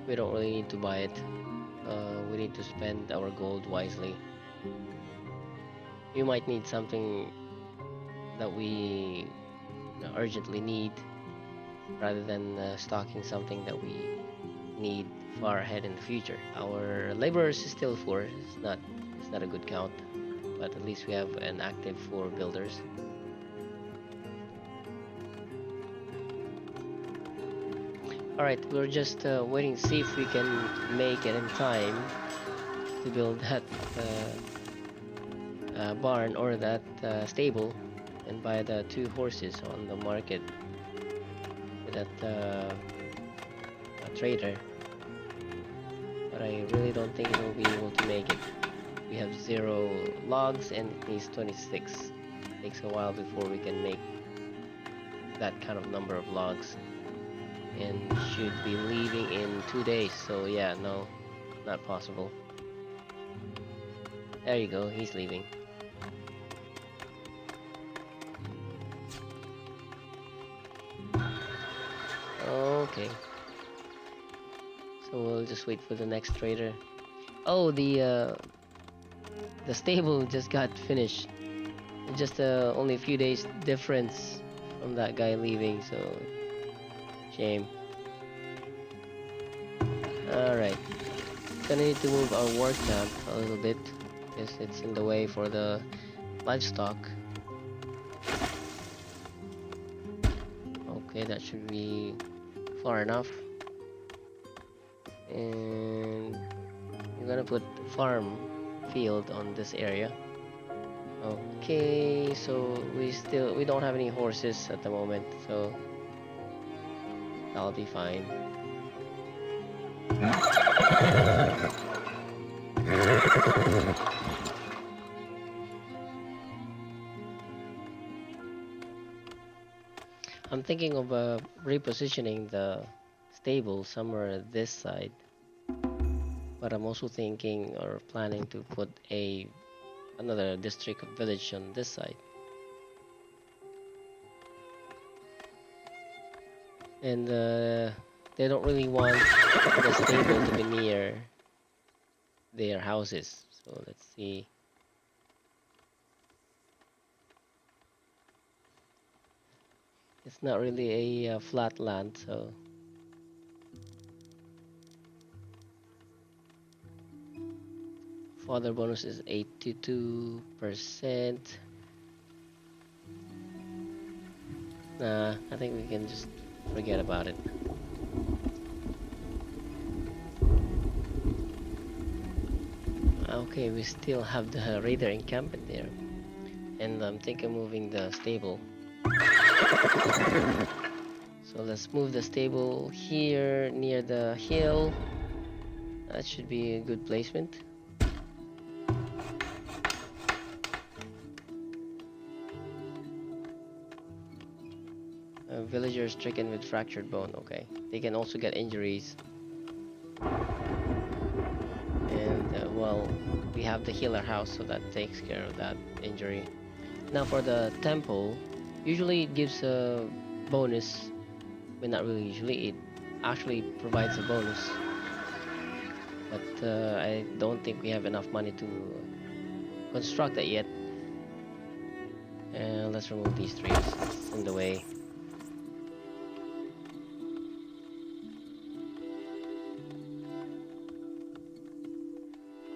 A: We don't really need to buy it. We need to spend our gold wisely. We might need something that we urgently need rather than stocking something that we need far ahead in the future. Our laborers is still four. It's not a good count, but at least we have an active four builders. All right, we're just waiting to see if we can make it in time to build that barn or that stable and buy the two horses on the market with that trader. But I really don't think it will be able to make it. We have 0 logs and it needs 26. Takes a while before we can make that kind of number of logs, and should be leaving in 2 days. So yeah, no, not possible. There you go, he's leaving. Okay, so we'll just wait for the next trader. Oh, the stable just got finished. Just only a few days difference from that guy leaving, so shame. Alright, gonna need to move our work camp a little bit because it's in the way for the livestock. Okay, that should be far enough. And we're gonna put farm field on this area. Okay, so we don't have any horses at the moment, so that'll be fine. I'm thinking of repositioning the stable somewhere this side, but I'm also thinking or planning to put another district of village on this side. And they don't really want the stable to be near their houses. So let's see. It's not really a flat land, so fodder bonus is 82%. Nah, I think we can just forget about it. Okay, we still have the raider encampment there, and I'm thinking of moving the stable. So let's move the stable here near the hill. That should be a good placement. Villagers stricken with fractured bone. Okay, they can also get injuries. And well, we have the healer house, so that takes care of that injury. Now for the temple, usually it gives a bonus. Well, not really usually, it actually provides a bonus. But I don't think we have enough money to construct that yet. And let's remove these trees, it's in the way.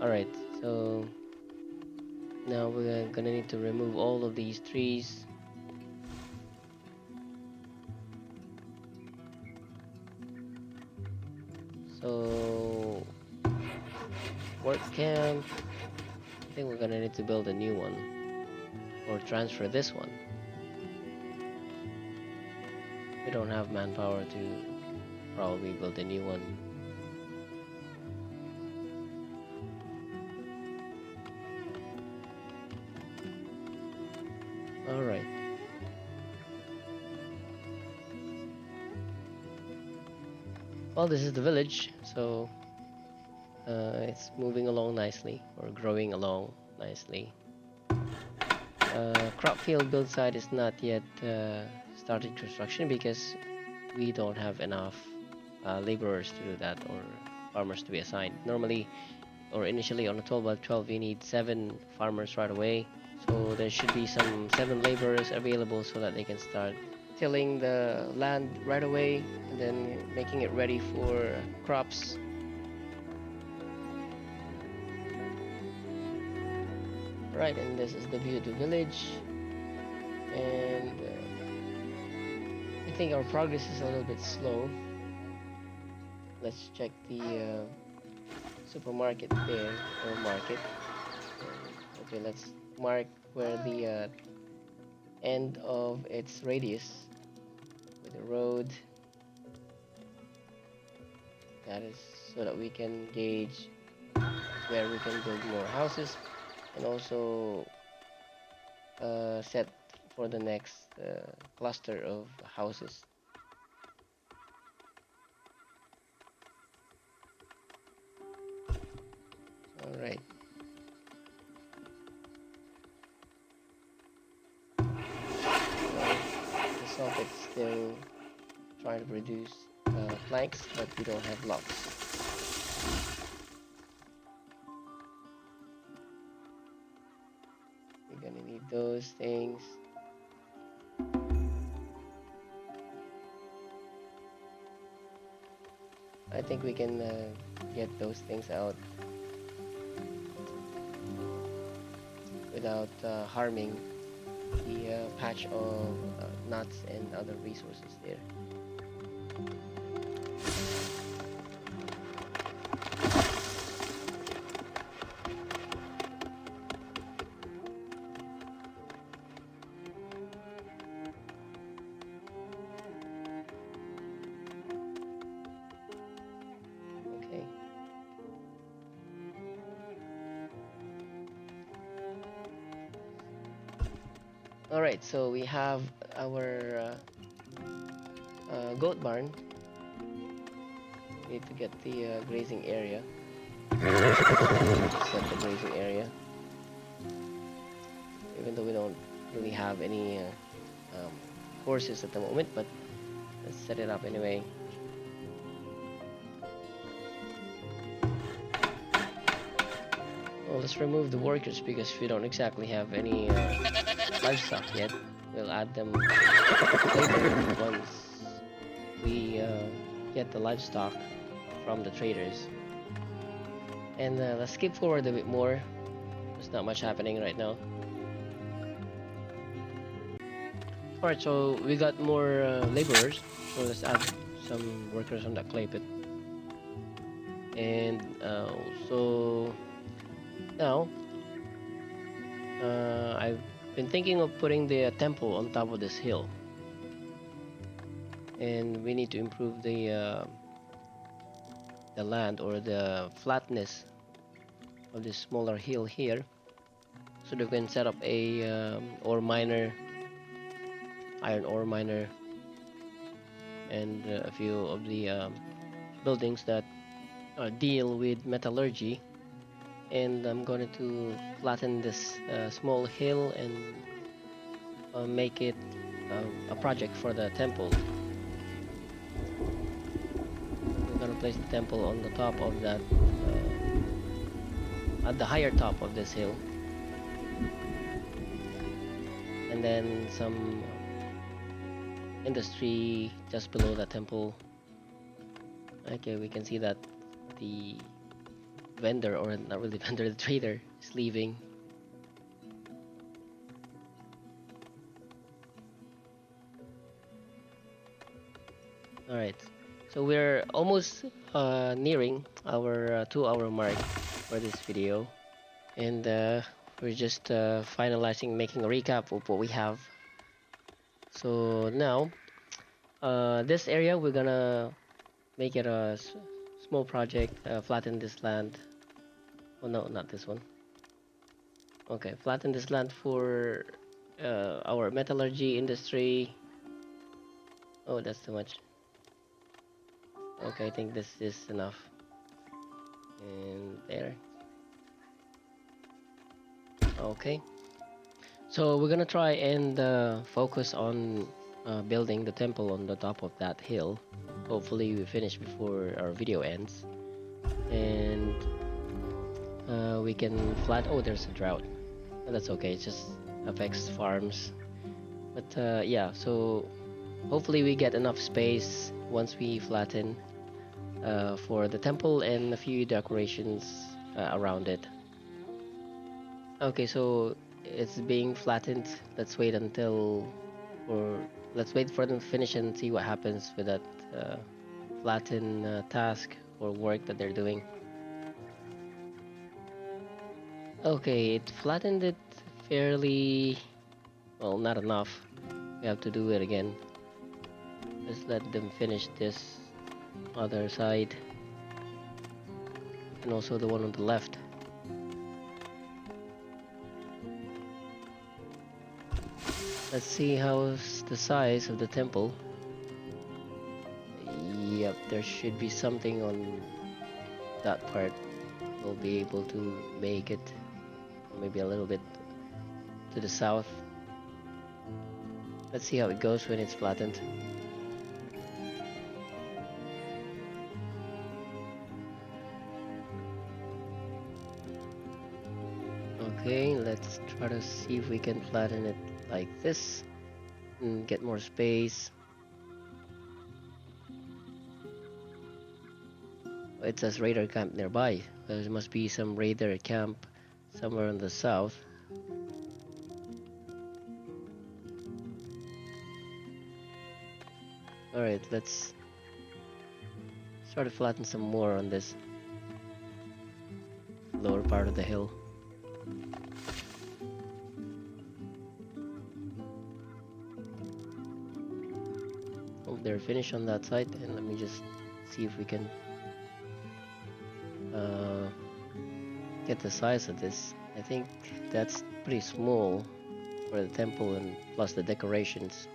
A: Alright, so now we're gonna need to remove all of these trees. So work camp, I think we're gonna need to build a new one or transfer this one. We don't have manpower to probably build a new one. Alright. Well, this is the village, so It's moving along nicely, or growing along nicely. Crop field build site is not yet started construction because we don't have enough laborers to do that, or farmers to be assigned. Normally, or initially on a 12 by 12, you need 7 farmers right away. So there should be some 7 laborers available so that they can start tilling the land right away and then making it ready for crops. Right, and this is the view of the village. And I think our progress is a little bit slow. Let's check the supermarket there, or market. Okay, let's mark where the end of its radius with the road. That is so that we can gauge where we can build more houses, and also set for the next cluster of houses. All right. The soffit's still trying to produce planks, but we don't have blocks. We're gonna need those things. I think we can get those things out without harming the patch of nuts and other resources there. Okay. All right, so we have our goat barn. We need to get the grazing area. Set the grazing area. Even though we don't really have any horses at the moment, but let's set it up anyway. Well, let's remove the workers because we don't exactly have any livestock yet. We'll add them later once we get the livestock from the traders. And let's skip forward a bit more. There's not much happening right now. Alright, so we got more laborers. So let's add some workers on that clay pit. And also now I've been thinking of putting the temple on top of this hill. And we need to improve the land, or the flatness of this smaller hill here, so that we can set up a ore miner, iron ore miner, and a few of the buildings that deal with metallurgy. And I'm going to flatten this small hill and make it a project for the temple. We're going to place the temple on the top of that, at the higher top of this hill, and then some industry just below the temple. Okay, we can see that the vendor, or not really vendor, the trader is leaving. All right, so we're almost nearing our 2-hour mark for this video, and we're just finalizing, making a recap of what we have. So now this area, we're gonna make it a small project, flatten this land. Oh no, not this one. Okay, flatten this land for our metallurgy industry. Oh, that's too much. Okay, I think this is enough. And there. Okay. So we're gonna try and focus on building the temple on the top of that hill. Hopefully we finish before our video ends. And we can flat. Oh, there's a drought. But that's okay. It just affects farms. But yeah, so hopefully we get enough space once we flatten for the temple and a few decorations around it. Okay, so it's being flattened. Let's wait until, or let's wait for them to finish and see what happens with that uh, flatten task or work that they're doing. Okay, it flattened it fairly well, not enough. We have to do it again. Let's let them finish this other side and also the one on the left. Let's see how's the size of the temple. Yep, there should be something on that part. We'll be able to make it maybe a little bit to the south. Let's see how it goes when it's flattened. Okay, let's try to see if we can flatten it like this and get more space. It says raider camp nearby. There must be some raider camp somewhere in the south. Alright, let's try to flatten some more on this lower part of the hill. Oh, they're finished on that side, and let me just see if we can get the size of this. I think that's pretty small for the temple and plus the decorations.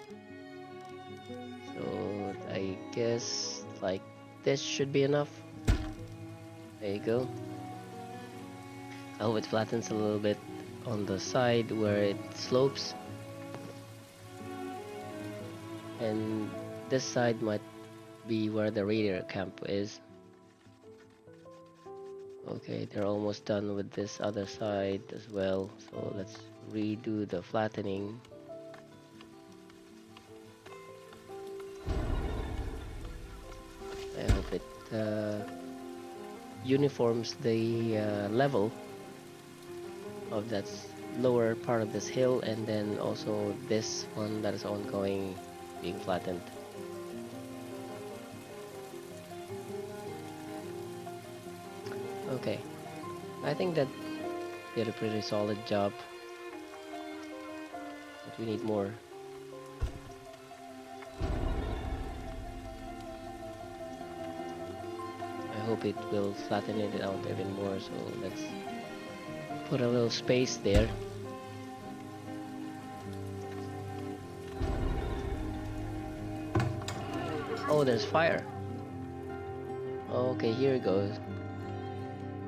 A: So I guess like this should be enough. There you go. I hope it flattens a little bit on the side where it slopes. And this side might be where the raider camp is. Okay, they're almost done with this other side as well. So let's redo the flattening. I hope it uniforms the level of that lower part of this hill, and then also this one that is ongoing being flattened. Okay, I think that did a pretty solid job, but we need more. I hope it will flatten it out even more, so let's put a little space there. Oh, there's fire. Okay, here it goes.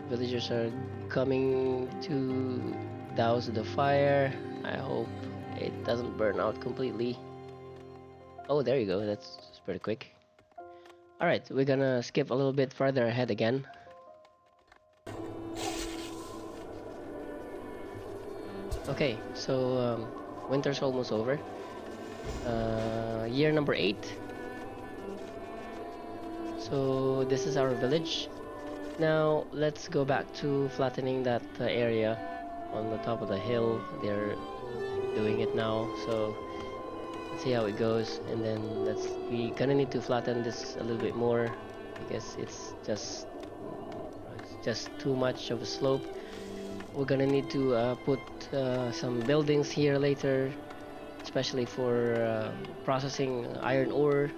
A: Villagers are coming to douse the fire. I hope it doesn't burn out completely. Oh, there you go. That's pretty quick. Alright, we're gonna skip a little bit further ahead again. Okay, so winter's almost over. Year number 8. So this is our village. Now let's go back to flattening that area on the top of the hill. They're doing it now, so let's see how it goes. And then we gonna need to flatten this a little bit more because it's just too much of a slope. We're gonna need to put some buildings here later, especially for processing iron ore.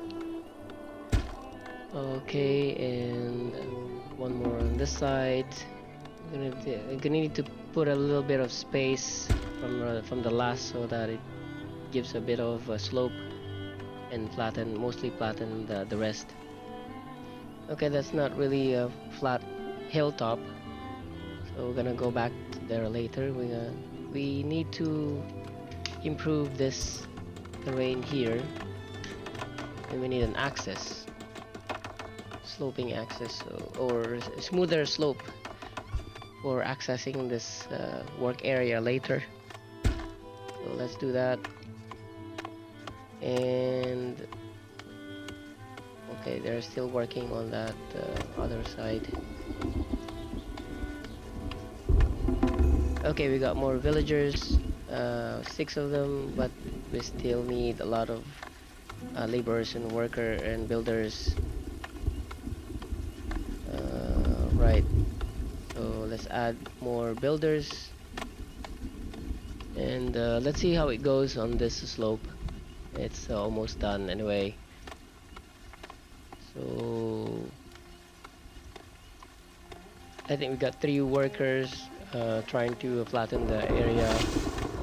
A: Okay, and one more on this side. I'm gonna need to put a little bit of space from the last so that it gives a bit of a slope, and mostly flatten the rest. Okay, that's not really flat hilltop. So we're gonna go back there later. We need to improve this terrain here, and we need an access, sloping access, or smoother slope for accessing this work area later. So let's do that. And okay, they're still working on that other side. Okay, we got more villagers, 6 of them, but we still need a lot of laborers and worker and builders. Right, so let's add more builders, and let's see how it goes on this slope. It's almost done anyway. So I think we got 3 workers trying to flatten the area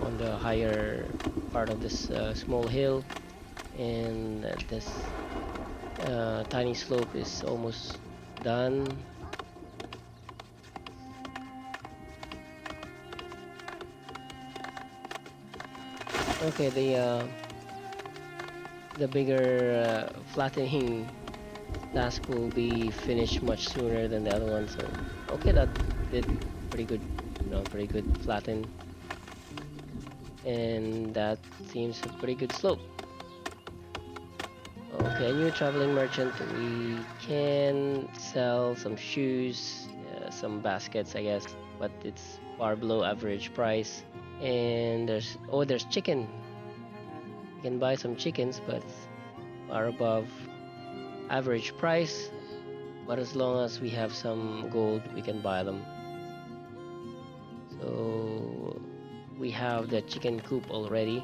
A: on the higher part of this small hill, and this tiny slope is almost done. Okay, the bigger flattening task will be finished much sooner than the other one. So okay, that did pretty good, pretty good flatten, and that seems a pretty good slope. Okay, new traveling merchant. We can sell some shoes, some baskets, I guess, but it's far below average price. And there's chicken. You can buy some chickens, but far above average price. But as long as we have some gold, we can buy them. So we have the chicken coop already.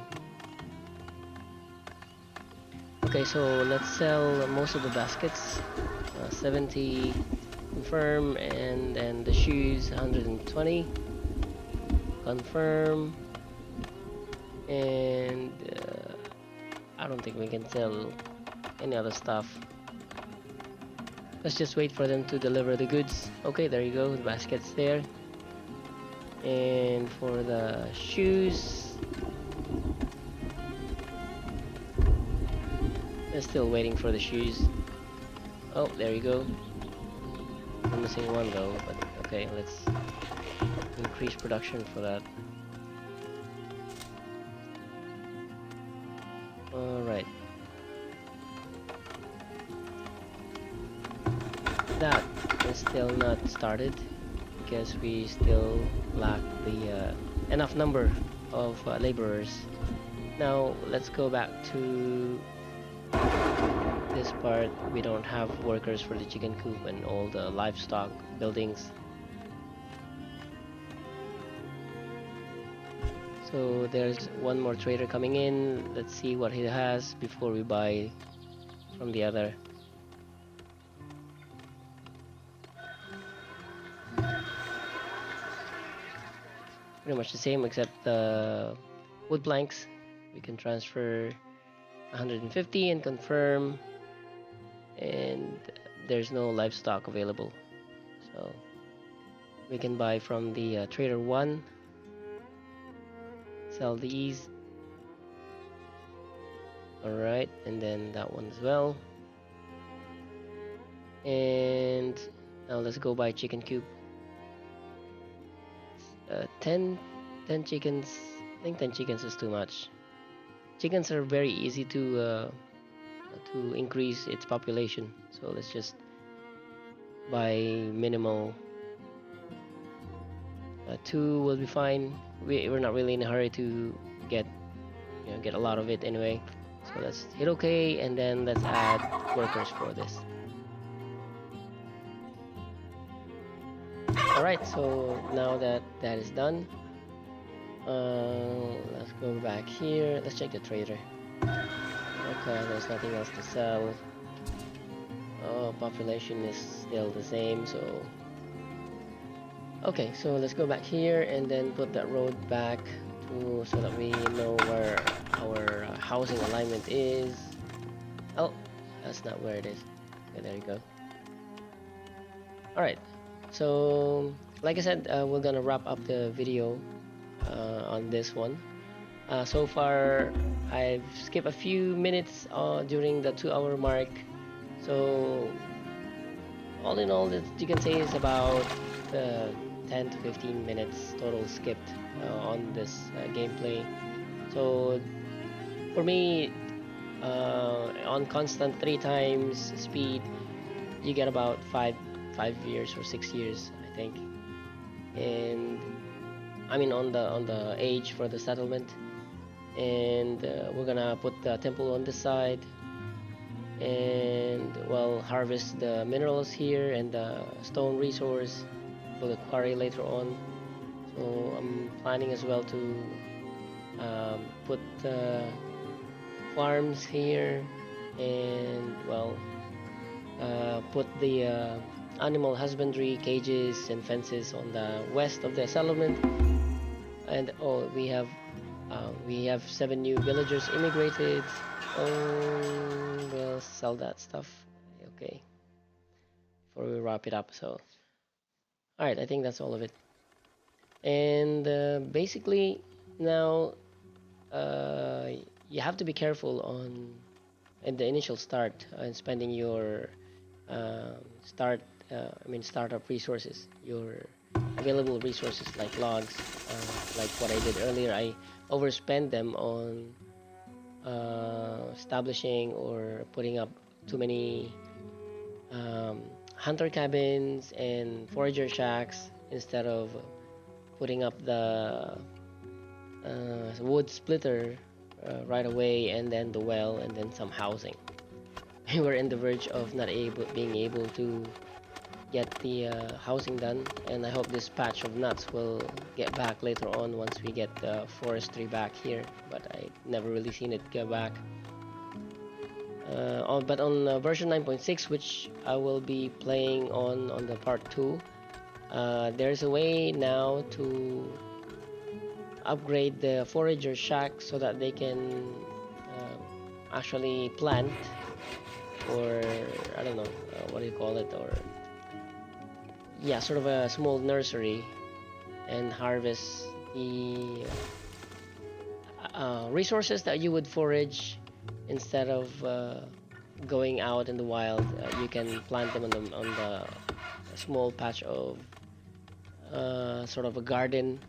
A: Okay, so let's sell most of the baskets. 70 confirm, and then the shoes 120 confirm, and I don't think we can sell any other stuff. Let's just wait for them to deliver the goods. Okay, there you go, the basket's there. And for the shoes, they're still waiting for the shoes. Oh, there you go. I'm missing one though, but okay, let's increase production for that. Alright. That is still not started because we still lack the enough number of laborers. Now let's go back to this part. We don't have workers for the chicken coop and all the livestock buildings. So there's one more trader coming in. Let's see what he has before we buy from the other. Pretty much the same except the wood planks. We can transfer 150 and confirm, and there's no livestock available, so we can buy from the trader 1. Sell these. Alright, and then that one as well. And now let's go buy chicken coop. 10 chickens. I think 10 chickens is too much. Chickens are very easy to increase its population, so let's just buy minimal. 2 will be fine. We're not really in a hurry to get a lot of it anyway. So let's hit OK, and then let's add workers for this. Alright, so now that is done, let's go back here. Let's check the trader. Okay, there's nothing else to sell. Oh, population is still the same, so okay, so let's go back here and then put that road back so that we know where our housing alignment is. Oh, that's not where it is. Okay, there you go. Alright, So, like I said, we're gonna wrap up the video on this one. So far, I've skipped a few minutes during the 2 hour mark. So, all in all, that you can say is about 10 to 15 minutes total skipped on this gameplay. So, for me, on constant 3 times speed, you get about 5 years or 6 years, I think. And I mean on the age for the settlement, and we're gonna put the temple on this side, and well, harvest the minerals here and the stone resource for the quarry later on. So I'm planning as well to put farms here, and well, put the animal husbandry cages and fences on the west of the settlement. And oh, we have 7 new villagers immigrated. Oh, we'll sell that stuff. Okay, before we wrap it up. So, all right, I think that's all of it. And basically, now uh, you have to be careful on in the initial start and spending your startup resources, your available resources like logs, like what I did earlier. I overspend them on establishing or putting up too many hunter cabins and forager shacks instead of putting up the wood splitter right away, and then the well, and then some housing. We were in the verge of not being able to get the housing done, and I hope this patch of nuts will get back later on once we get the forestry back here, but I never really seen it get back. But on version 9.6, which I will be playing on the part 2, there's a way now to upgrade the forager shack so that they can actually plant, or I don't know what do you call it, or yeah, sort of a small nursery, and harvest the resources that you would forage instead of going out in the wild. You can plant them on the small patch of sort of a garden,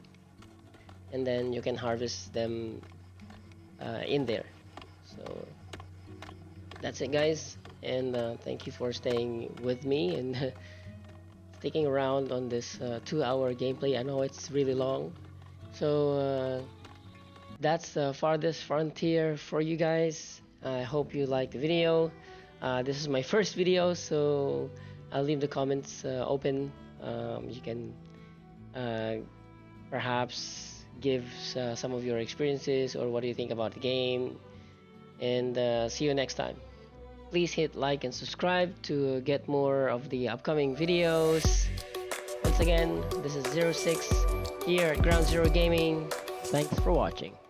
A: and then you can harvest them in there. So that's it, guys, and thank you for staying with me and sticking around on this 2 hour gameplay. I know it's really long. So that's the Farthest Frontier for you guys. I hope you liked the video. This is my first video, so I'll leave the comments open. You can perhaps give some of your experiences, or what do you think about the game, and see you next time. Please hit like and subscribe to get more of the upcoming videos. Once again, this is 06 here at Ground Zero Gaming. Thanks for watching.